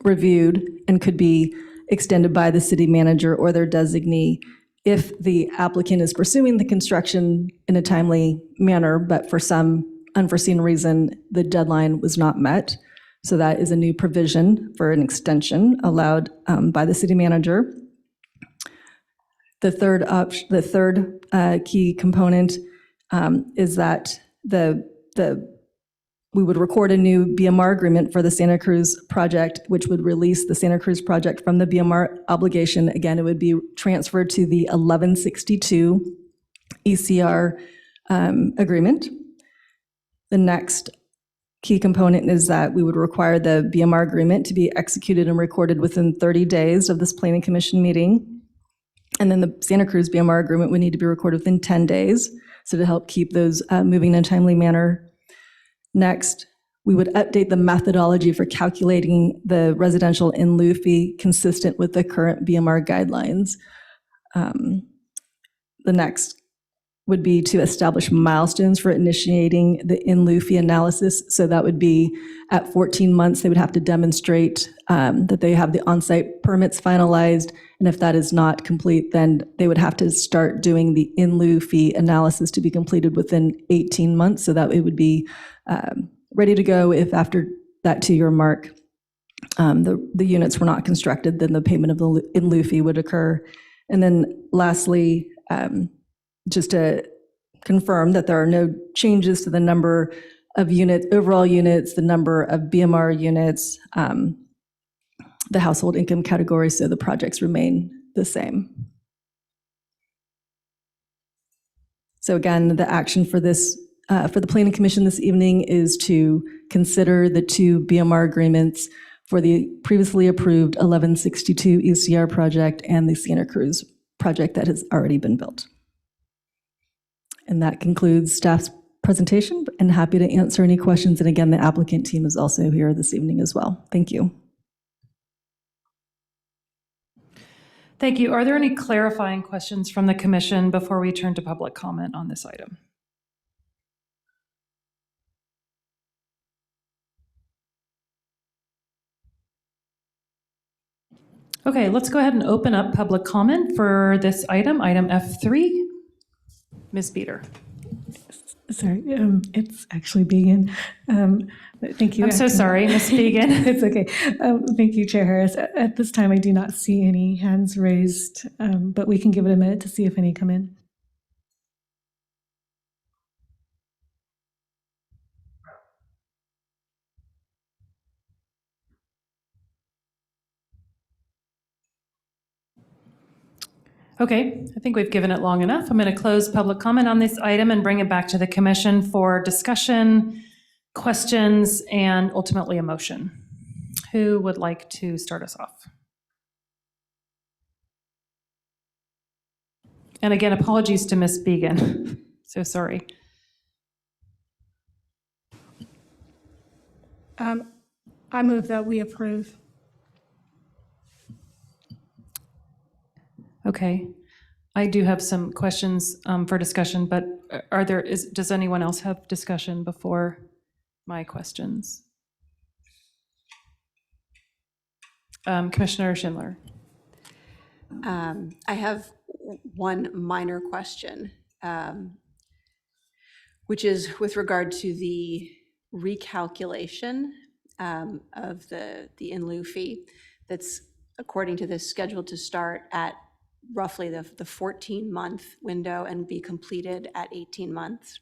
reviewed and could be extended by the city manager or their designee if the applicant is pursuing the construction in a timely manner, but for some unforeseen reason, the deadline was not met. So that is a new provision for an extension allowed by the city manager. The third key component is that we would record a new BMR agreement for the Santa Cruz project, which would release the Santa Cruz project from the BMR obligation. Again, it would be transferred to the 1162 ECR agreement. The next key component is that we would require the BMR agreement to be executed and recorded within 30 days of this Planning Commission meeting. And then the Santa Cruz BMR agreement would need to be recorded within 10 days. So to help keep those moving in a timely manner. Next, we would update the methodology for calculating the residential in lieu fee consistent with the current BMR guidelines. The next would be to establish milestones for initiating the in lieu fee analysis. So that would be at 14 months, they would have to demonstrate that they have the on-site permits finalized. And if that is not complete, then they would have to start doing the in lieu fee analysis to be completed within 18 months. So that it would be ready to go if after that 2-year mark, the units were not constructed, then the payment of the in lieu fee would occur. And then lastly, just to confirm that there are no changes to the number of units, overall units, the number of BMR units, the household income category, so the projects remain the same. So again, the action for this, for the Planning Commission this evening is to consider the 2 BMR agreements for the previously approved 1162 ECR project and the Santa Cruz project that has already been built. And that concludes staff's presentation, and happy to answer any questions. And again, the applicant team is also here this evening as well. Thank you. Thank you. Are there any clarifying questions from the commission before we turn to public comment on this item? Okay, let's go ahead and open up public comment for this item, item F3. Ms. Beater. Sorry, it's actually Began. Thank you. I'm so sorry, Ms. Began. It's okay. Thank you, Chair Harris. At this time, I do not see any hands raised, but we can give it a minute to see if any come in. Okay, I think we've given it long enough. I'm going to close public comment on this item and bring it back to the commission for discussion, questions, and ultimately a motion. Who would like to start us off? And again, apologies to Ms. Began. So sorry. I move that we approve. Okay. I do have some questions for discussion, but does anyone else have discussion before my questions? Commissioner Schindler. I have one minor question, which is with regard to the recalculation of the in lieu fee that's, according to this, scheduled to start at roughly the 14-month window and be completed at 18 months.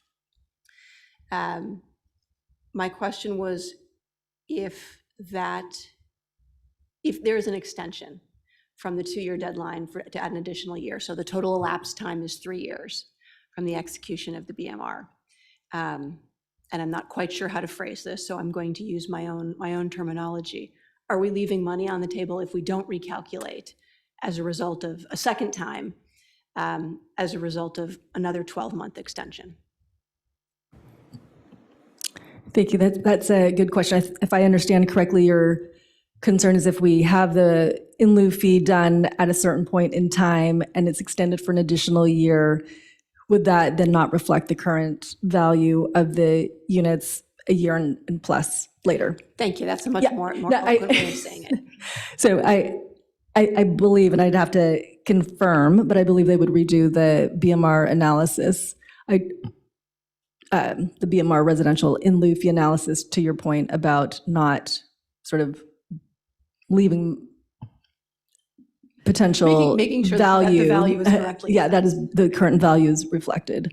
My question was if there's an extension from the 2-year deadline to add an additional year, so the total elapsed time is 3 years from the execution of the BMR. And I'm not quite sure how to phrase this, so I'm going to use my own terminology. Are we leaving money on the table if we don't recalculate as a result of a second time, as a result of another 12-month extension? Thank you. That's a good question. If I understand correctly, your concern is if we have the in lieu fee done at a certain point in time and it's extended for an additional year, would that then not reflect the current value of the units a year and plus later? Thank you. That's a much more eloquent way of saying it. So I believe, and I'd have to confirm, but I believe they would redo the BMR analysis. The BMR residential in lieu fee analysis, to your point about not sort of leaving potential making sure value. that the value is correctly Yeah, that is the current value is reflected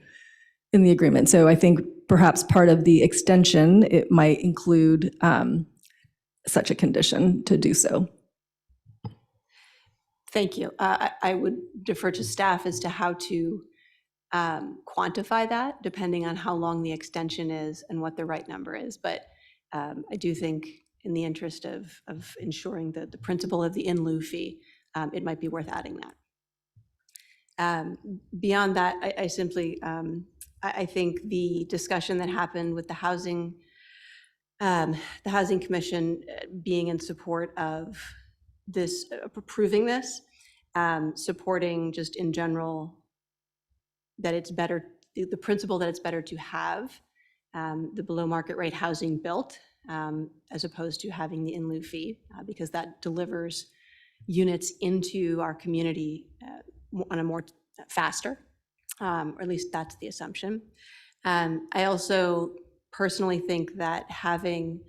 in the agreement. So I think perhaps part of the extension, it might include such a condition to do so. Thank you. I would defer to staff as to how to quantify that, depending on how long the extension is and what the right number is. But I do think in the interest of ensuring that the principle of the in lieu fee, it might be worth adding that. Beyond that, I simply, I think the discussion that happened with the Housing Commission being in support of this, approving this, supporting just in general that it's better, the principle that it's better to have the below market rate housing built as opposed to having the in lieu fee, because that delivers units into our community on a more faster, or at least that's the assumption. I also personally think that having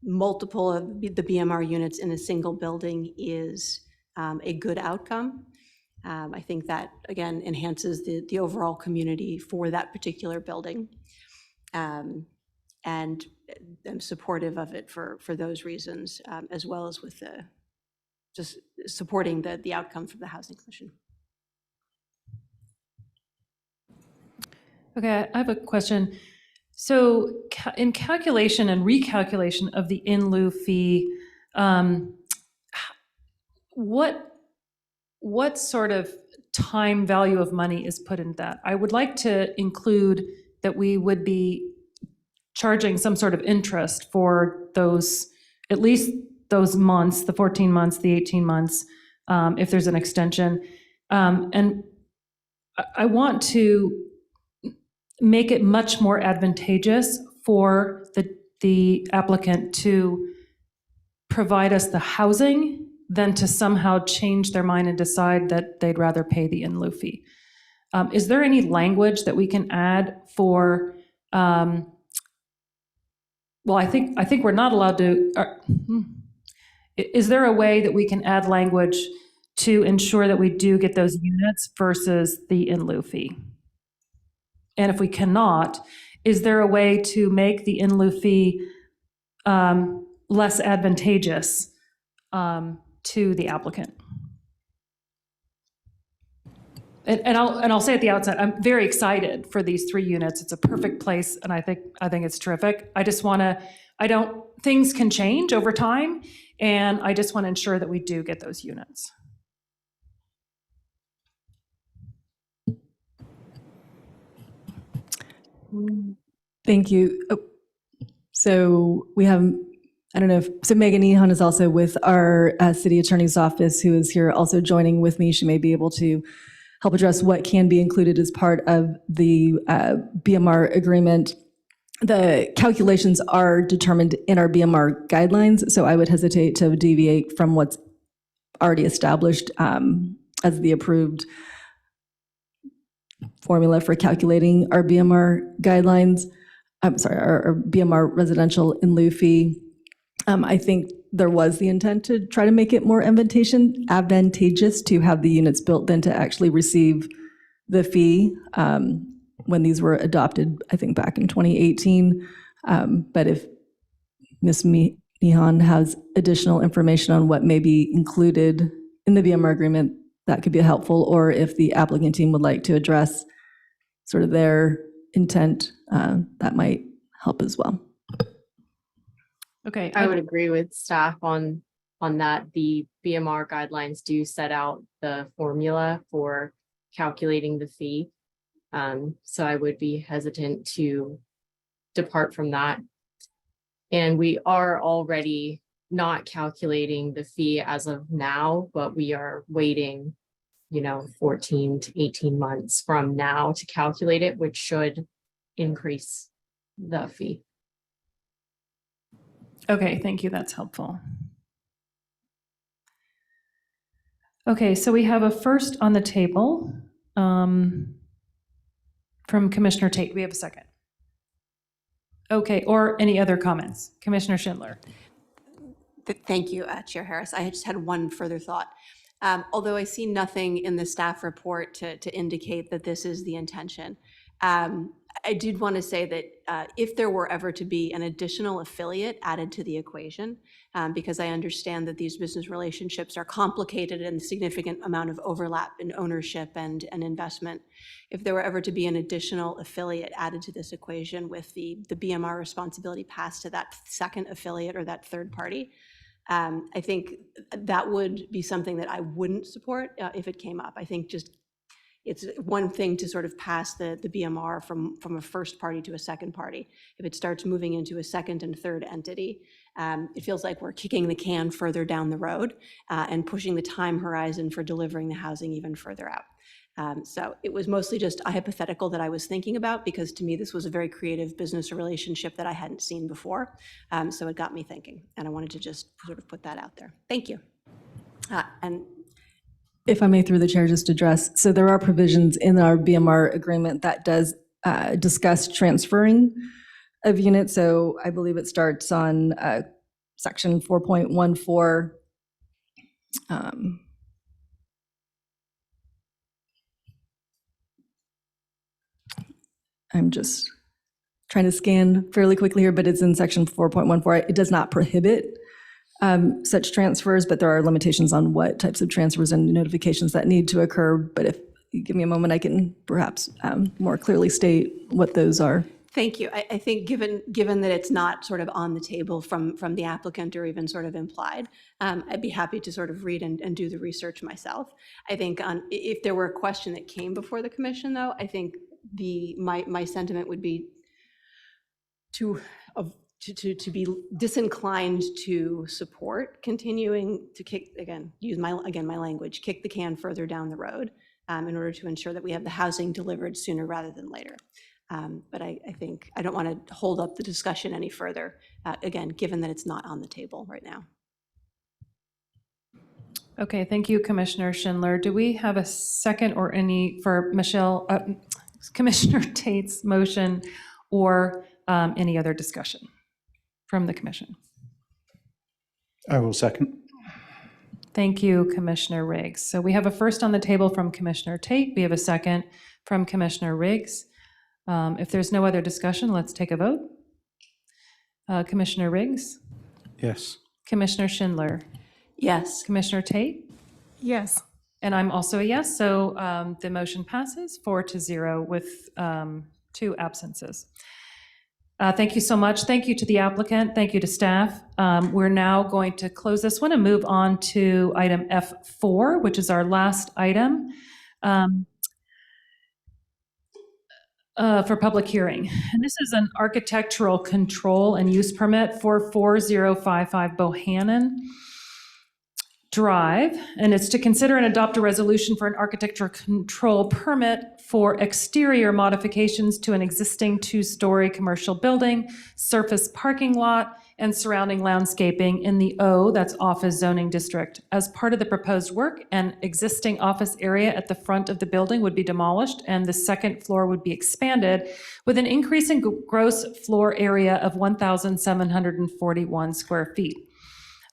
multiple of the BMR units in a single building is a good outcome. I think that, again, enhances the overall community for that particular building. And I'm supportive of it for those reasons, as well as with just supporting the outcome from the Housing Commission. Okay, I have a question. So in calculation and recalculation of the in lieu fee, what sort of time value of money is put in that? I would like to include that we would be charging some sort of interest for those, at least those months, the 14 months, the 18 months, if there's an extension. And I want to make it much more advantageous for the applicant to provide us the housing than to somehow change their mind and decide that they'd rather pay the in lieu fee. Is there any language that we can add for, well, I think we're not allowed to, is there a way that we can add language to ensure that we do get those units versus the in lieu fee? And if we cannot, is there a way to make the in lieu fee less advantageous to the applicant? And I'll say at the outset, I'm very excited for these 3 units. It's a perfect place, and I think it's terrific. I just want to, things can change over time, and I just want to ensure that we do get those units. Thank you. Oh, so we have, I don't know if, so Megan Ehan is also with our city attorney's office, who is here also joining with me. She may be able to help address what can be included as part of the BMR agreement. The calculations are determined in our BMR guidelines, so I would hesitate to deviate from what's already established as the approved formula for calculating our BMR guidelines. I'm sorry, our BMR residential in lieu fee. I think there was the intent to try to make it more advantageous to have the units built than to actually receive the fee when these were adopted, I think back in 2018. But if Ms. Ehan has additional information on what may be included in the BMR agreement, that could be helpful, or if the applicant team would like to address sort of their intent, that might help as well. Okay. I would agree with staff on that. The BMR guidelines do set out the formula for calculating the fee. So I would be hesitant to depart from that. And we are already not calculating the fee as of now, but we are waiting, 14 to 18 months from now to calculate it, which should increase the fee. Okay, thank you. That's helpful. Okay, so we have a first on the table from Commissioner Tate. We have a second. Okay, or any other comments? Commissioner Schindler. Thank you, Chair Harris. I just had one further thought. Although I see nothing in the staff report to indicate that this is the intention, I did want to say that if there were ever to be an additional affiliate added to the equation, because I understand that these business relationships are complicated and significant amount of overlap in ownership and investment, if there were ever to be an additional affiliate added to this equation with the BMR responsibility passed to that second affiliate or that third party, I think that would be something that I wouldn't support if it came up. I think just it's one thing to sort of pass the BMR from a first party to a second party. If it starts moving into a second and third entity, it feels like we're kicking the can further down the road and pushing the time horizon for delivering the housing even further out. So it was mostly just a hypothetical that I was thinking about, because to me, this was a very creative business relationship that I hadn't seen before. So it got me thinking, and I wanted to just sort of put that out there. Thank you. And if I may, through the chair, just address, so there are provisions in our BMR agreement that does discuss transferring of units. So I believe it starts on section 4.14. I'm just trying to scan fairly quickly here, but it's in section 4.14. It does not prohibit such transfers, but there are limitations on what types of transfers and notifications that need to occur. But if you give me a moment, I can perhaps more clearly state what those are. thank you. I think given that it's not sort of on the table from the applicant or even sort of implied, I'd be happy to sort of read and do the research myself. I think if there were a question that came before the commission, though, I think my sentiment would be to be disinclined to support continuing to kick, again, use my language, kick the can further down the road in order to ensure that we have the housing delivered sooner rather than later. But I think I don't want to hold up the discussion any further, again, given that it's not on the table right now. Okay, thank you, Commissioner Schindler. Do we have a second or any for Commissioner Tate's motion or any other discussion from the commission? I will second. Thank you, Commissioner Riggs. So we have a first on the table from Commissioner Tate. We have a second from Commissioner Riggs. If there's no other discussion, let's take a vote. Commissioner Riggs? Yes. Commissioner Schindler? Yes. Commissioner Tate? Yes. And I'm also a yes, so the motion passes 4-0 with 2 absences. Thank you so much. Thank you to the applicant. Thank you to staff. We're now going to close this one and move on to item F4, which is our last item for public hearing. And this is an architectural control and use permit for 4055 Bohannon Drive, and it's to consider and adopt a resolution for an architectural control permit for exterior modifications to an existing 2-story commercial building, surface parking lot, and surrounding landscaping in the O, that's office zoning district. As part of the proposed work, an existing office area at the front of the building would be demolished and the second floor would be expanded with an increase in gross floor area of 1,741 square feet.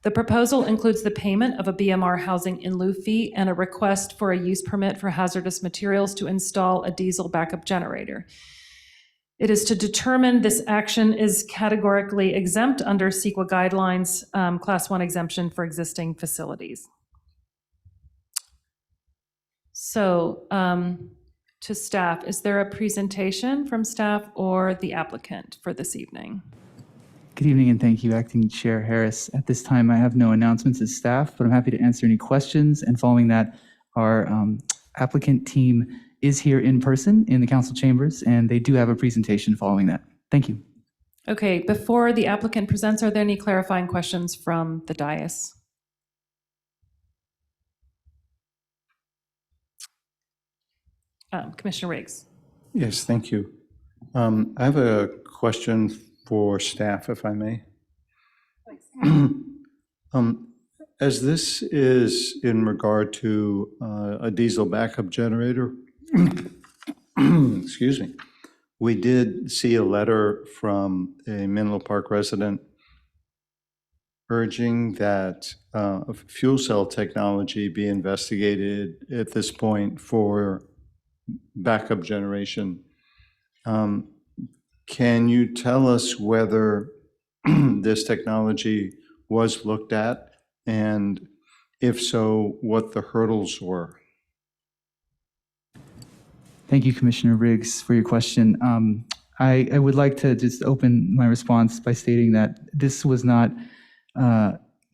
The proposal includes the payment of a BMR housing in lieu fee and a request for a use permit for hazardous materials to install a diesel backup generator. It is to determine this action is categorically exempt under CEQA guidelines, Class 1 exemption for existing facilities. So to staff, is there a presentation from staff or the applicant for this evening? Good evening and thank you, Acting Chair Harris. At this time, I have no announcements as staff, but I'm happy to answer any questions. And following that, our applicant team is here in person in the council chambers, and they do have a presentation following that. Thank you. Okay, before the applicant presents, are there any clarifying questions from the dais? Commissioner Riggs. Yes, thank you. I have a question for staff, if I may. As this is in regard to a diesel backup generator, excuse me, we did see a letter from a Menlo Park resident urging that fuel cell technology be investigated at this point for backup generation. Can you tell us whether this technology was looked at, and if so, what the hurdles were? Thank you, Commissioner Riggs, for your question. I would like to just open my response by stating that this was not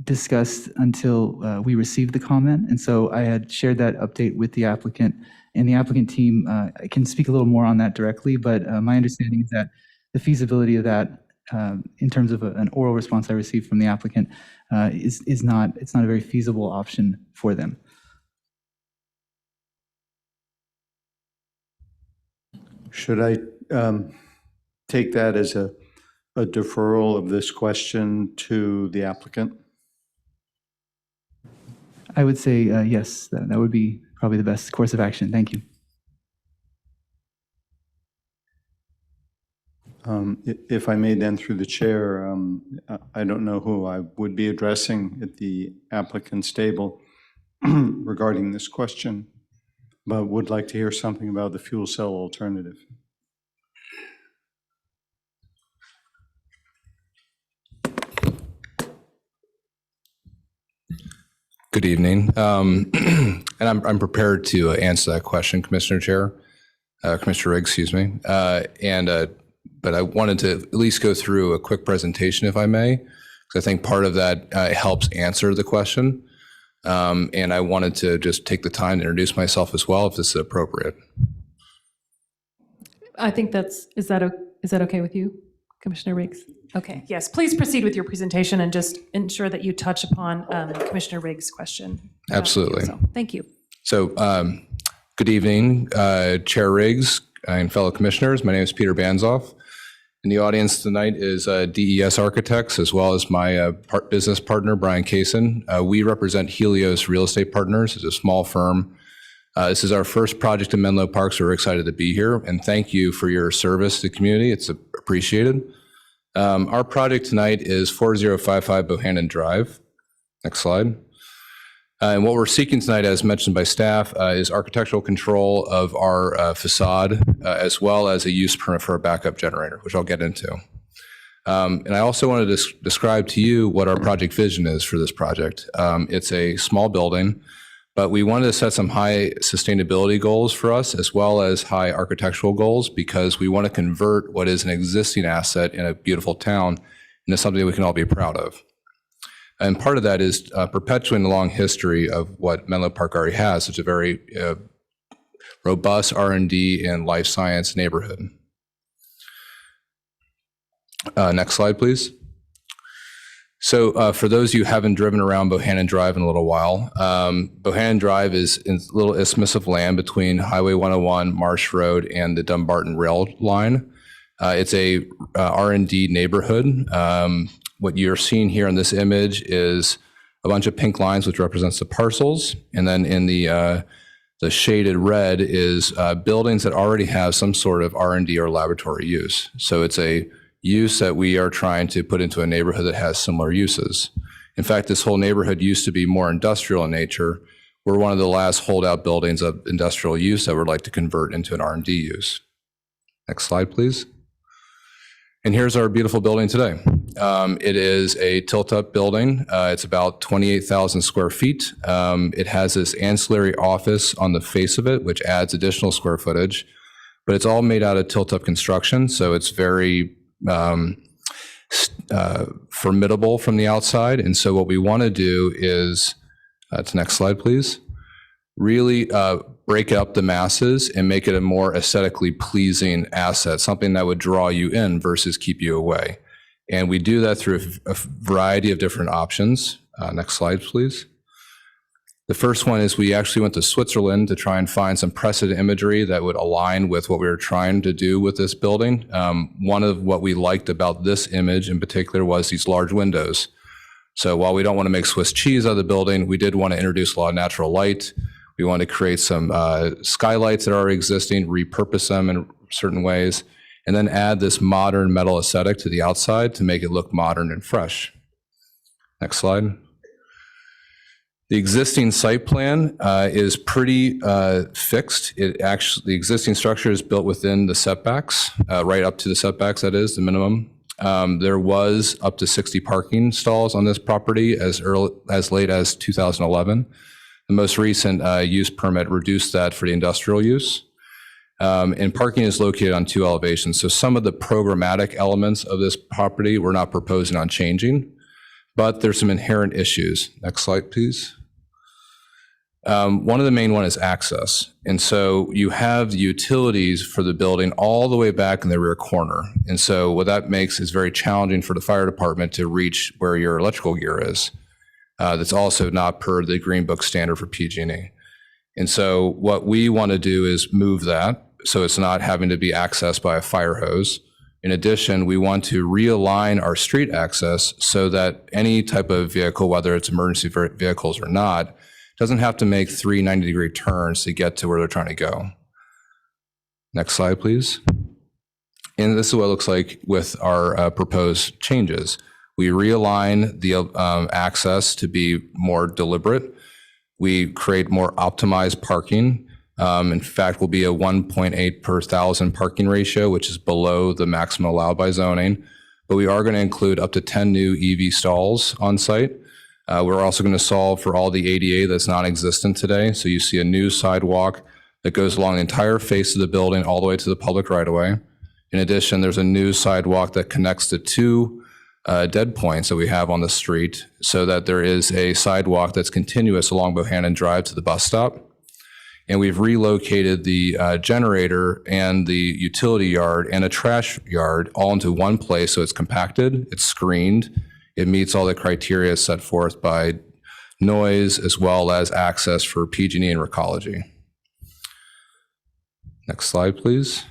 discussed until we received the comment, and so I had shared that update with the applicant, and the applicant team can speak a little more on that directly, but my understanding is that the feasibility of that in terms of an oral response I received from the applicant is not a very feasible option for them. Should I take that as a deferral of this question to the applicant? I would say yes, that would be probably the best course of action. Thank you. If I may then, through the chair, I don't know who I would be addressing at the applicant's table regarding this question, but would like to hear something about the fuel cell alternative. Good evening. And I'm prepared to answer that question, Commissioner Riggs, excuse me. But I wanted to at least go through a quick presentation, if I may, because I think part of that helps answer the question. And I wanted to just take the time to introduce myself as well, if this is appropriate. I think is that okay with you, Commissioner Riggs? Okay, yes, please proceed with your presentation and just ensure that you touch upon Commissioner Riggs' question. Absolutely. Thank you. So good evening, Chair Riggs and fellow commissioners. My name is Peter Banzoff, In the audience tonight is DES Architects, as well as my business partner, Brian Kaysen. We represent Helios Real Estate Partners. It's a small firm. This is our first project in Menlo Park, so we're excited to be here. And thank you for your service to the community. It's appreciated. Our project tonight is 4055 Bohannon Drive. Next slide. And what we're seeking tonight, as mentioned by staff, is architectural control of our facade, as well as a use permit for a backup generator, which I'll get into. And I also want to describe to you what our project vision is for this project. It's a small building, but we wanted to set some high sustainability goals for us, as well as high architectural goals, because we want to convert what is an existing asset in a beautiful town into something we can all be proud of. And part of that is perpetuating the long history of what Menlo Park already has. It's a very robust R&D and life science neighborhood. Next slide, please. So for those of you who haven't driven around Bohannon Drive in a little while, Bohannon Drive is in a little isthmus of land between Highway 101, Marsh Road, and the Dumbarton Rail line. It's a R&D neighborhood. What you're seeing here in this image is a bunch of pink lines, which represents the parcels. And then in the shaded red is buildings that already have some sort of R&D or laboratory use. So it's a use that we are trying to put into a neighborhood that has similar uses. In fact, this whole neighborhood used to be more industrial in nature. We're one of the last holdout buildings of industrial use that we'd like to convert into an R&D use. Next slide, please. And here's our beautiful building today. It is a tilt-up building. It's about 28,000 square feet. It has this ancillary office on the face of it, which adds additional square footage. But it's all made out of tilt-up construction, so it's very formidable from the outside. And so what we want to do is, to next slide, please, really break up the masses and make it a more aesthetically pleasing asset, something that would draw you in versus keep you away. And we do that through a variety of different options. Next slide, please. The first one is we actually went to Switzerland to try and find some precedent imagery that would align with what we were trying to do with this building. One of what we liked about this image in particular was these large windows. So while we don't want to make Swiss cheese out of the building, we did want to introduce a lot of natural light. We want to create some skylights that are already existing, repurpose them in certain ways, and then add this modern metal aesthetic to the outside to make it look modern and fresh. Next slide. The existing site plan is pretty fixed. The existing structure is built within the setbacks, right up to the setbacks, that is, the minimum. There was up to 60 parking stalls on this property as late as 2011. The most recent use permit reduced that for the industrial use. And parking is located on 2 elevations. So some of the programmatic elements of this property we're not proposing on changing, but there's some inherent issues. Next slide, please. One of the main one is access. And so you have the utilities for the building all the way back in the rear corner. And so what that makes is very challenging for the fire department to reach where your electrical gear is. That's also not per the Green Book standard for PG&E. And so what we want to do is move that so it's not having to be accessed by a fire hose. In addition, we want to realign our street access so that any type of vehicle, whether it's emergency vehicles or not, doesn't have to make 3 90-degree turns to get to where they're trying to go. Next slide, please. And this is what it looks like with our proposed changes. We realign the access to be more deliberate. We create more optimized parking. In fact, will be a 1.8 per 1,000 parking ratio, which is below the maximum allowed by zoning. But we are going to include up to 10 new EV stalls on site. We're also going to solve for all the ADA that's non-existent today. So you see a new sidewalk that goes along the entire face of the building all the way to the public right-of-way. In addition, there's a new sidewalk that connects the 2 dead points that we have on the street so that there is a sidewalk that's continuous along Bohannon Drive to the bus stop. And we've relocated the generator and the utility yard and a trash yard all into one place. So it's compacted, it's screened, it meets all the criteria set forth by noise as well as access for PG&E and Recology. Next slide, please.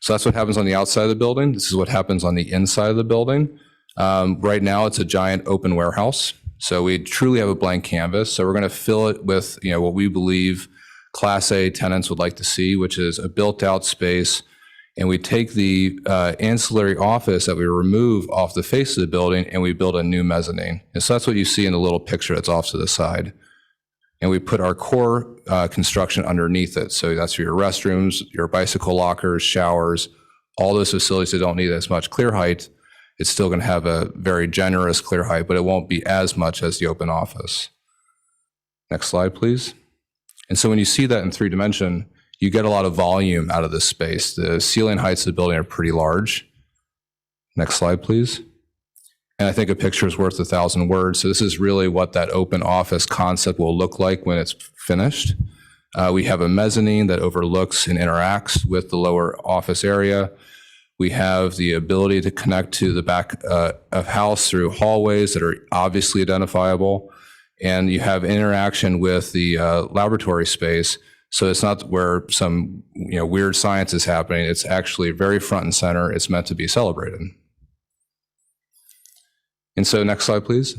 So that's what happens on the outside of the building. This is what happens on the inside of the building. Right now, it's a giant open warehouse. So we truly have a blank canvas. So we're going to fill it with, what we believe Class A tenants would like to see, which is a built-out space. And we take the ancillary office that we remove off the face of the building and we build a new mezzanine. And so that's what you see in the little picture that's off to the side. And we put our core construction underneath it. So that's for your restrooms, your bicycle lockers, showers, all those facilities that don't need as much clear height. It's still going to have a very generous clear height, but it won't be as much as the open office. Next slide, please. And so when you see that in 3D, you get a lot of volume out of this space. The ceiling heights of the building are pretty large. Next slide, please. And I think a picture is worth 1,000 words. So this is really what that open office concept will look like when it's finished. We have a mezzanine that overlooks and interacts with the lower office area. We have the ability to connect to the back of house through hallways that are obviously identifiable. And you have interaction with the laboratory space. So it's not where some weird science is happening. It's actually very front and center. It's meant to be celebrated. And so next slide, please.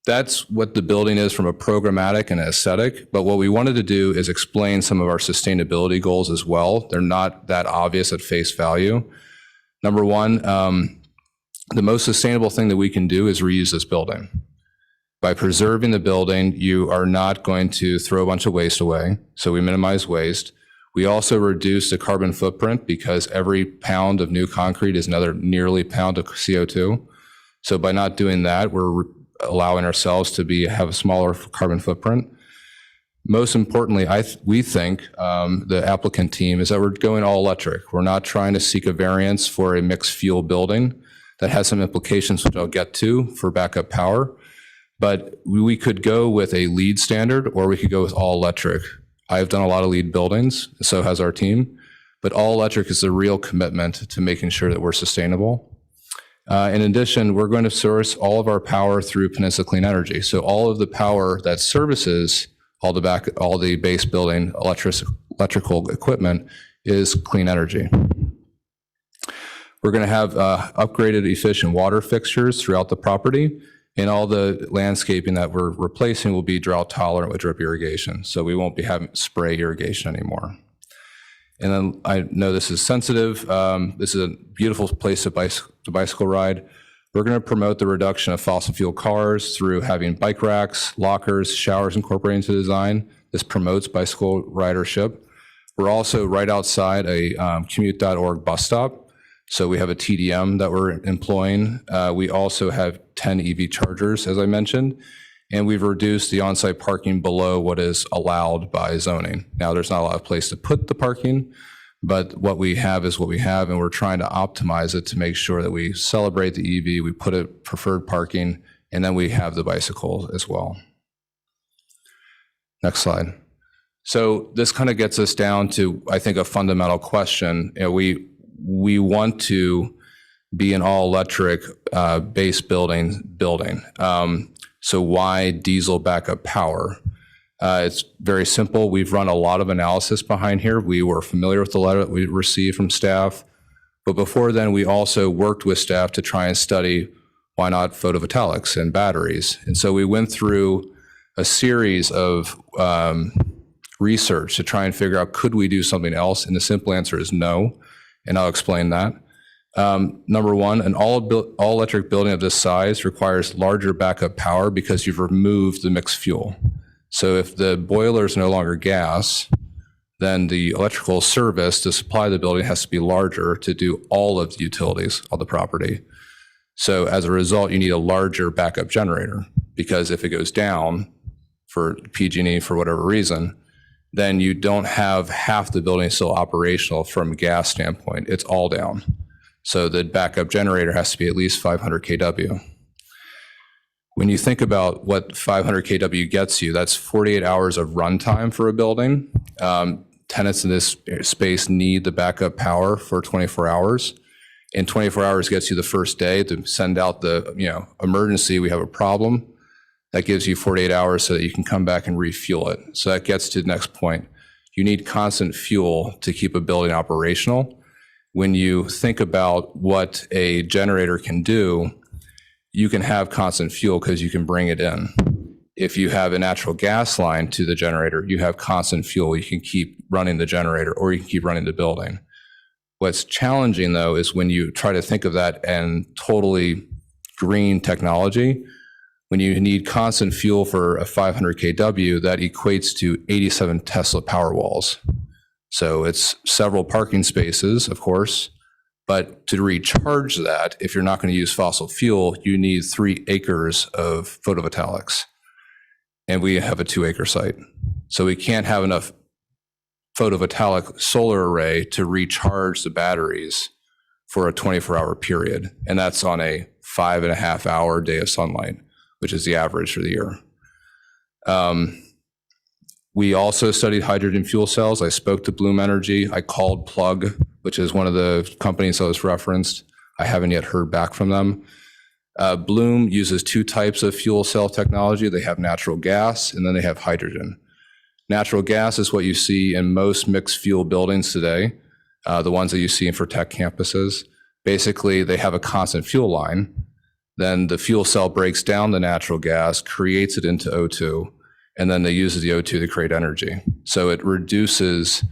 That's what the building is from a programmatic and aesthetic. But what we wanted to do is explain some of our sustainability goals as well. They're not that obvious at face value. Number one, the most sustainable thing that we can do is reuse this building. By preserving the building, you are not going to throw a bunch of waste away. So we minimize waste. We also reduce the carbon footprint because every pound of new concrete is another nearly pound of CO2. So by not doing that, we're allowing ourselves to have a smaller carbon footprint. Most importantly, we think, the applicant team, is that we're going all electric. We're not trying to seek a variance for a mixed fuel building. That has some implications, which I'll get to, for backup power. But we could go with a LEED standard, or we could go with all electric. I've done a lot of LEED buildings, so has our team. But all electric is a real commitment to making sure that we're sustainable. In addition, we're going to source all of our power through Peninsula Clean Energy. So all of the power that services all the base building electrical equipment is clean energy. We're going to have upgraded efficient water fixtures throughout the property, and all the landscaping that we're replacing will be drought tolerant with drip irrigation. So we won't be having spray irrigation anymore. And then I know this is sensitive. This is a beautiful place to bicycle ride. We're going to promote the reduction of fossil fuel cars through having bike racks, lockers, showers incorporated into the design. This promotes bicycle ridership. We're also right outside a commute.org bus stop. So we have a TDM that we're employing. We also have 10 EV chargers, as I mentioned. And we've reduced the on-site parking below what is allowed by zoning. Now, there's not a lot of place to put the parking, but what we have is what we have, and we're trying to optimize it to make sure that we celebrate the EV, we put it preferred parking, and then we have the bicycle as well. Next slide. So this kind of gets us down to, I think, a fundamental question. We want to be an all-electric base building. So why diesel backup power? It's very simple. We've run a lot of analysis behind here. We were familiar with the letter that we received from staff. But before then, we also worked with staff to try and study why not photovoltaics and batteries. And so we went through a series of research to try and figure out, could we do something else? And the simple answer is no. And I'll explain that. Number one, an all-electric building of this size requires larger backup power because you've removed the mixed fuel. So if the boiler is no longer gas, then the electrical service to supply the building has to be larger to do all of the utilities on the property. So as a result, you need a larger backup generator, because if it goes down for PG&E for whatever reason, then you don't have half the building still operational from a gas standpoint. It's all down. So the backup generator has to be at least 500 kW. When you think about what 500 kW gets you, that's 48 hours of runtime for a building. Tenants in this space need the backup power for 24 hours. And 24 hours gets you the first day to send out the emergency, we have a problem. That gives you 48 hours so that you can come back and refuel it. So that gets to the next point. You need constant fuel to keep a building operational. when you think about what a generator can do, you can have constant fuel because you can bring it in. If you have a natural gas line to the generator, you have constant fuel. You can keep running the generator or you can keep running the building. What's challenging, though, is when you try to think of that and totally green technology, when you need constant fuel for a 500 kW, that equates to 87 Tesla Powerwalls. So it's several parking spaces, of course, but to recharge that, if you're not going to use fossil fuel, you need 3 acres of photovoltaics. And we have a 2-acre site. So we can't have enough photovoltaic solar array to recharge the batteries for a 24-hour period. And that's on a 5.5-hour day of sunlight, which is the average for the year. We also studied hydrogen fuel cells. I spoke to Bloom Energy. I called Plug, which is one of the companies that was referenced. I haven't yet heard back from them. Bloom uses 2 types of fuel cell technology. They have natural gas, and then they have hydrogen. Natural gas is what you see in most mixed fuel buildings today, the ones that you see for tech campuses. Basically, they have a constant fuel line. Then the fuel cell breaks down the natural gas, creates it into O2, and then they use the O2 to create energy. So it reduces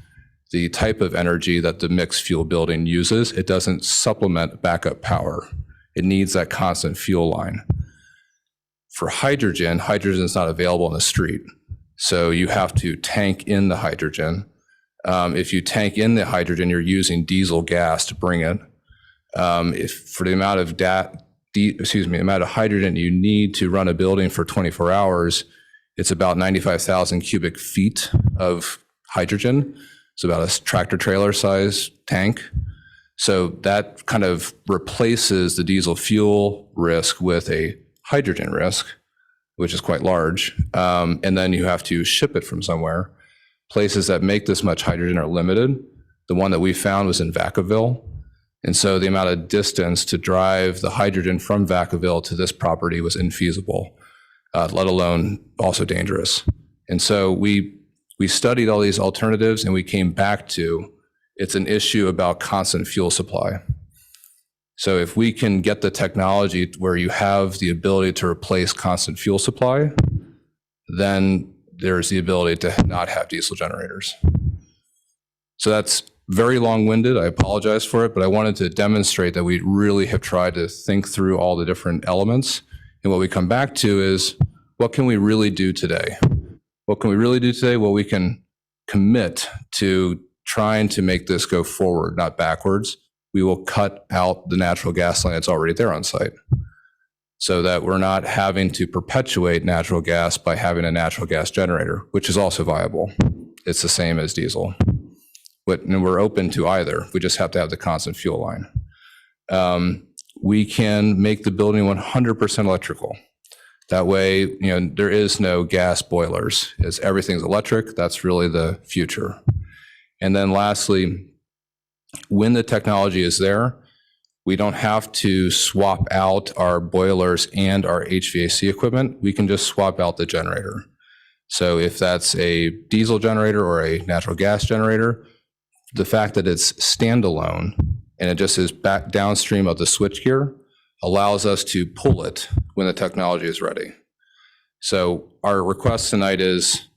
the type of energy that the mixed fuel building uses. It doesn't supplement backup power. It needs that constant fuel line. For hydrogen, hydrogen is not available on the street. So you have to tank in the hydrogen. If you tank in the hydrogen, you're using diesel gas to bring it. If for the amount of amount of hydrogen you need to run a building for 24 hours, it's about 95,000 cubic feet of hydrogen. It's about a tractor trailer size tank. So that kind of replaces the diesel fuel risk with a hydrogen risk, which is quite large. And then you have to ship it from somewhere. Places that make this much hydrogen are limited. The one that we found was in Vacaville. And so the amount of distance to drive the hydrogen from Vacaville to this property was infeasible, let alone also dangerous. And so we studied all these alternatives and we came back to it's an issue about constant fuel supply. So if we can get the technology where you have the ability to replace constant fuel supply, then there's the ability to not have diesel generators. So that's very long-winded. I apologize for it, but I wanted to demonstrate that we really have tried to think through all the different elements. And what we come back to is, what can we really do today? What can we really do today? Well, we can commit to trying to make this go forward, not backwards. We will cut out the natural gas line that's already there on site so that we're not having to perpetuate natural gas by having a natural gas generator, which is also viable. It's the same as diesel. And we're open to either. We just have to have the constant fuel line. We can make the building 100% electrical. That way, there is no gas boilers. As everything's electric, that's really the future. And then lastly, when the technology is there, we don't have to swap out our boilers and our HVAC equipment. We can just swap out the generator. So if that's a diesel generator or a natural gas generator, the fact that it's standalone and it just is back downstream of the switchgear allows us to pull it when the technology is ready. So our request tonight is,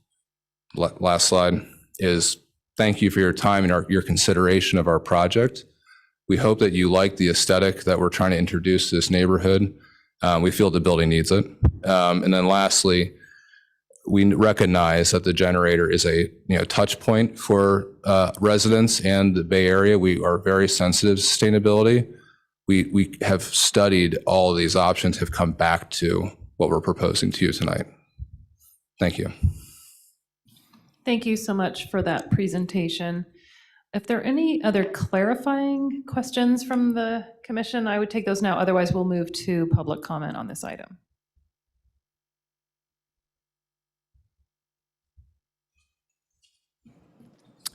last slide, is thank you for your time and your consideration of our project. We hope that you like the aesthetic that we're trying to introduce to this neighborhood. We feel the building needs it. And then lastly, we recognize that the generator is a touch point for residents and the Bay Area. We are very sensitive to sustainability. We have studied all of these options, have come back to what we're proposing to you tonight. Thank you. Thank you so much for that presentation. If there are any other clarifying questions from the commission, I would take those now. Otherwise, we'll move to public comment on this item.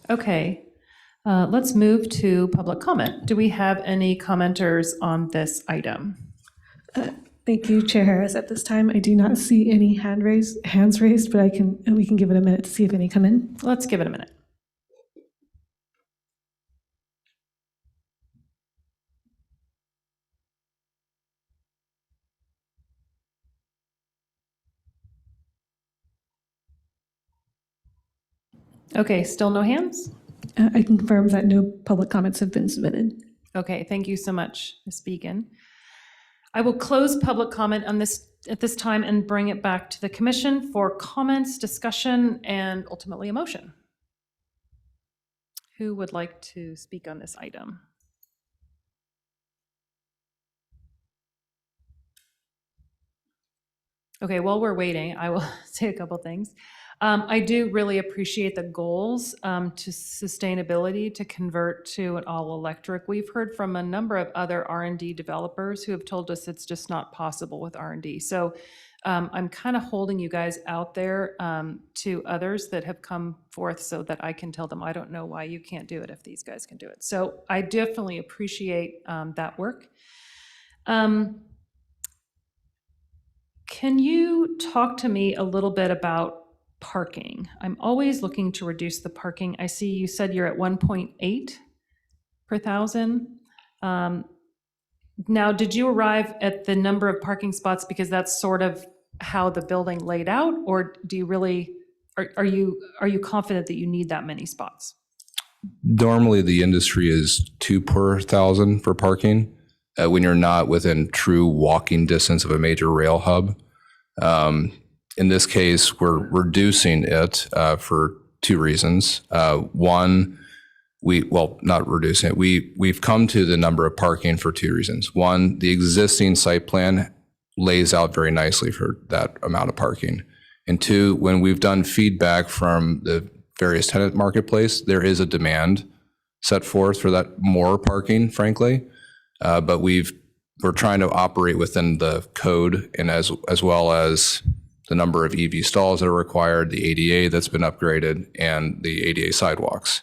Okay, let's move to public comment. Do we have any commenters on this item? Thank you, Chair Harris. At this time, I do not see any hands raised, but we can give it a minute to see if any come in. Let's give it a minute. Okay, still no hands? I can confirm that no public comments have been submitted. Okay, thank you so much, Ms. Beacon. I will close public comment on this at this time and bring it back to the commission for comments, discussion, and ultimately a motion. Who would like to speak on this item? Okay, while we're waiting, I will say a couple things. I do really appreciate the goals to sustainability to convert to an all-electric. We've heard from a number of other R&D developers who have told us it's just not possible with R&D. So I'm kind of holding you guys out there to others that have come forth so that I can tell them, I don't know why you can't do it if these guys can do it. So I definitely appreciate that work. Can you talk to me a little bit about parking? I'm always looking to reduce the parking. I see you said you're at 1.8 per thousand. Now, did you arrive at the number of parking spots because that's sort of how the building laid out, or do you really, are you confident that you need that many spots? Normally, the industry is 2 per thousand for parking when you're not within true walking distance of a major rail hub. In this case, we're reducing it for 2 reasons. One, not reducing it. We've come to the number of parking for 2 reasons. One, the existing site plan lays out very nicely for that amount of parking. And 2, when we've done feedback from the various tenant marketplace, there is a demand set forth for that more parking, frankly. But we're trying to operate within the code, and as well as the number of EV stalls that are required, the ADA that's been upgraded, and the ADA sidewalks.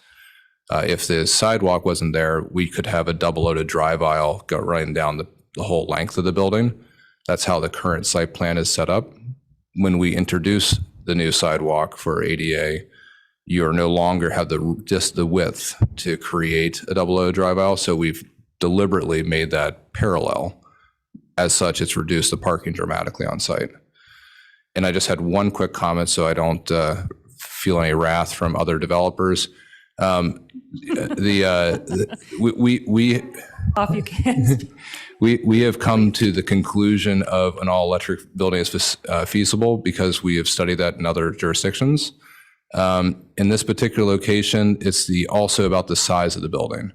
If the sidewalk wasn't there, we could have a double-loaded drive aisle go running down the whole length of the building. That's how the current site plan is set up. When we introduce the new sidewalk for ADA, you no longer have just the width to create a double-loaded drive aisle. So we've deliberately made that parallel. As such, it's reduced the parking dramatically on site. And I just had one quick comment so I don't feel any wrath from other developers. We Off you can. we have come to the conclusion of an all-electric building is feasible because we have studied that in other jurisdictions. In this particular location, it's also about the size of the building.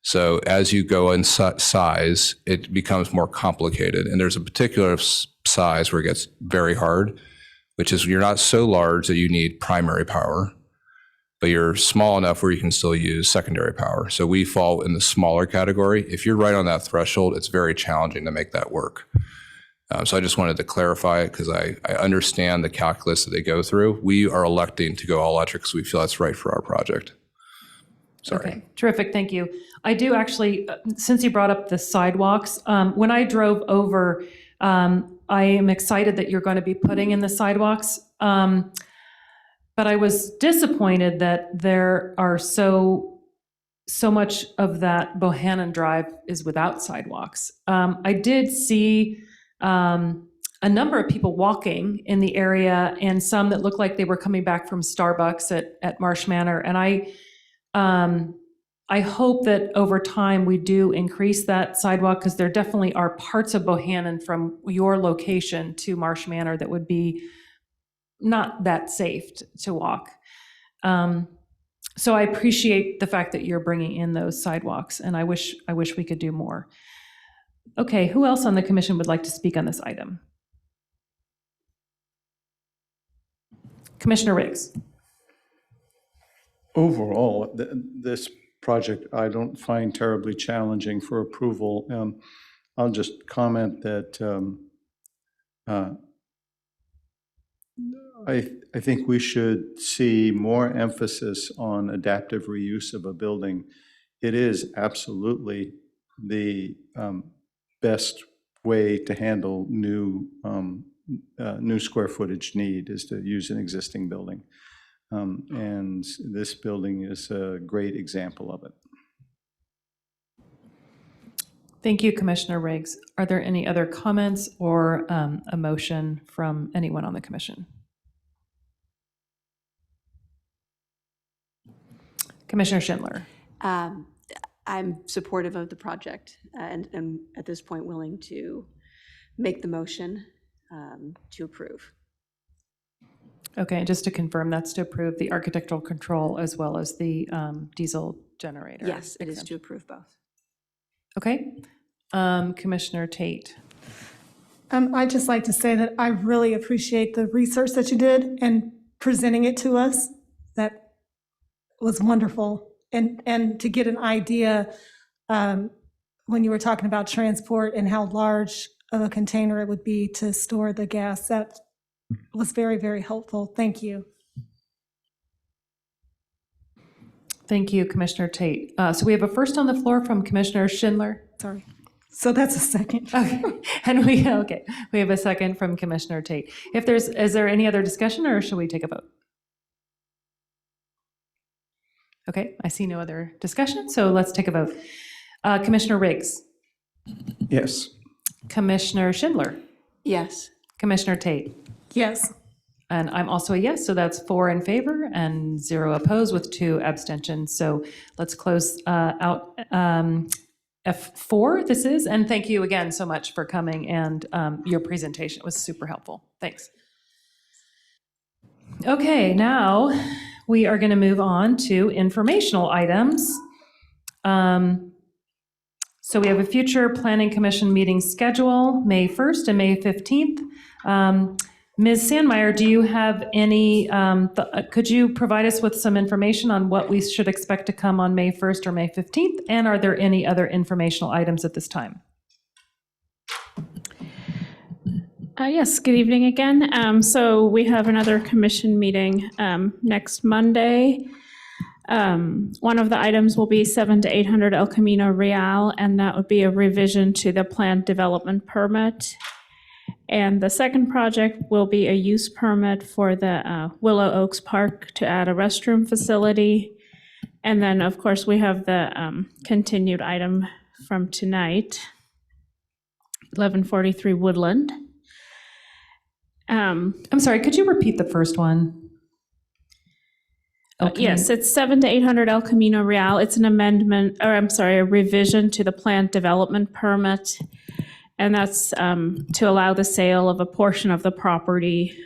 So as you go in size, it becomes more complicated. And there's a particular size where it gets very hard, which is you're not so large that you need primary power, but you're small enough where you can still use secondary power. So we fall in the smaller category. If you're right on that threshold, it's very challenging to make that work. So I just wanted to clarify it because I understand the calculus that they go through. We are electing to go all electric because we feel that's right for our project. Sorry. Okay, terrific, thank you. I do actually, since you brought up the sidewalks, when I drove over, I am excited that you're going to be putting in the sidewalks. But I was disappointed that there are so much of that Bohannon Drive is without sidewalks. I did see a number of people walking in the area and some that looked like they were coming back from Starbucks at Marsh Manor. And I hope that over time we do increase that sidewalk because there definitely are parts of Bohannon from your location to Marsh Manor that would be not that safe to walk. So I appreciate the fact that you're bringing in those sidewalks, and I wish we could do more. Okay, who else on the commission would like to speak on this item? Commissioner Riggs. Overall, this project I don't find terribly challenging for approval. I'll just comment that I think we should see more emphasis on adaptive reuse of a building. It is absolutely the best way to handle new square footage need is to use an existing building. And this building is a great example of it. Thank you, Commissioner Riggs. Are there any other comments or a motion from anyone on the commission? Commissioner Schindler. I'm supportive of the project and at this point willing to make the motion to approve. Okay, and just to confirm, that's to approve the architectural control as well as the diesel generator? Yes, it is exemption. to approve both. Okay. Commissioner Tate. I'd just like to say that I really appreciate the research that you did and presenting it to us. That was wonderful. And to get an idea, when you were talking about transport and how large of a container it would be to store the gas, that was very, very helpful. Thank you. Thank you, Commissioner Tate. So we have a first on the floor from Commissioner Schindler. Sorry. So that's a second. Okay. And we have a second from Commissioner Tate. Is there any other discussion, or should we take a vote? Okay, I see no other discussion, so let's take a vote. Commissioner Riggs. Yes. Commissioner Schindler. Yes. Commissioner Tate. Yes. And I'm also a yes, so that's 4 in favor and 0 opposed with 2 abstentions. So let's close out F4, this is, and thank you again so much for coming and your presentation. It was super helpful. Thanks. Okay, now we are going to move on to informational items. So we have a future Planning Commission meeting schedule, May 1st and May 15th. Ms. Sandmeyer, do you have any, could you provide us with some information on what we should expect to come on May 1st or May 15th? And are there any other informational items at this time? Yes, good evening again. So we have another commission meeting next Monday. One of the items will be 700 to 800 El Camino Real, and that would be a revision to the planned development permit. And the second project will be a use permit for the Willow Oaks Park to add a restroom facility. And then, of course, we have the continued item from tonight, 1143 Woodland. I'm sorry, could you repeat the first one? Okay. Yes, it's 700 to 800 El Camino Real. It's an amendment, or I'm sorry, a revision to the planned development permit. And that's to allow the sale of a portion of the property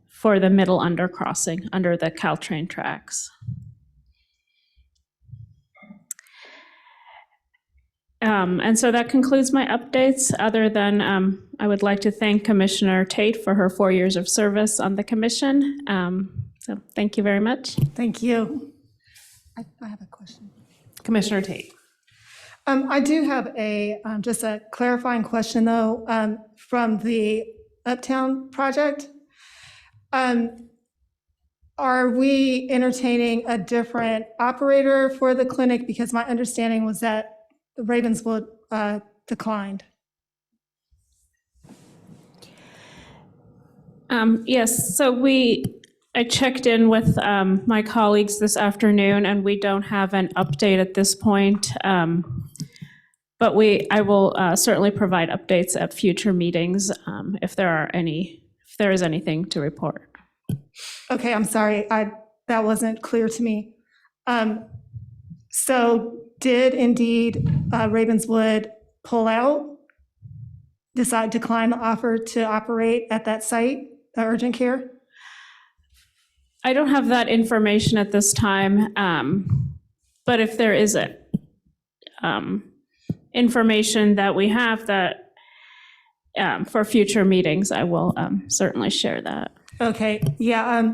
for the middle undercrossing under the Caltrain tracks. And so that concludes my updates, other than I would like to thank Commissioner Tate for her 4 years of service on the commission. So thank you very much. Thank you. I have a question. Commissioner Tate. I do have a just a clarifying question, though, from the Uptown project. Are we entertaining a different operator for the clinic? Because my understanding was that Ravenswood declined. Yes, so I checked in with my colleagues this afternoon, and we don't have an update at this point. But I will certainly provide updates at future meetings if there is anything to report. Okay, I'm sorry, that wasn't clear to me. So did indeed Ravenswood pull out, decline the offer to operate at that site, the urgent care? I don't have that information at this time, but if there is information that we have that for future meetings, I will certainly share that. Okay, yeah,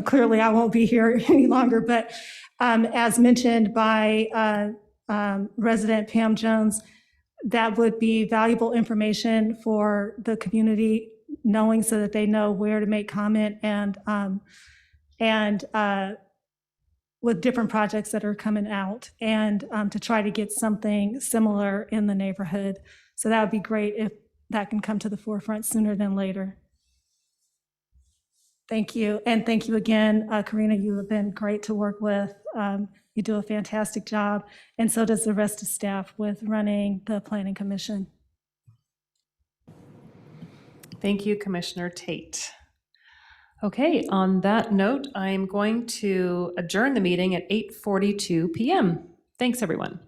clearly I won't be here any longer, but as mentioned by resident Pam Jones, that would be valuable information for the community knowing, so that they know where to make comment and with different projects that are coming out, and to try to get something similar in the neighborhood. So that would be great if that can come to the forefront sooner than later. Thank you. And thank you again, Karina, you have been great to work with. You do a fantastic job, and so does the rest of staff with running the Planning Commission. Thank you, Commissioner Tate. Okay, on that note, I'm going to adjourn the meeting at 8:42 PM. Thanks, everyone.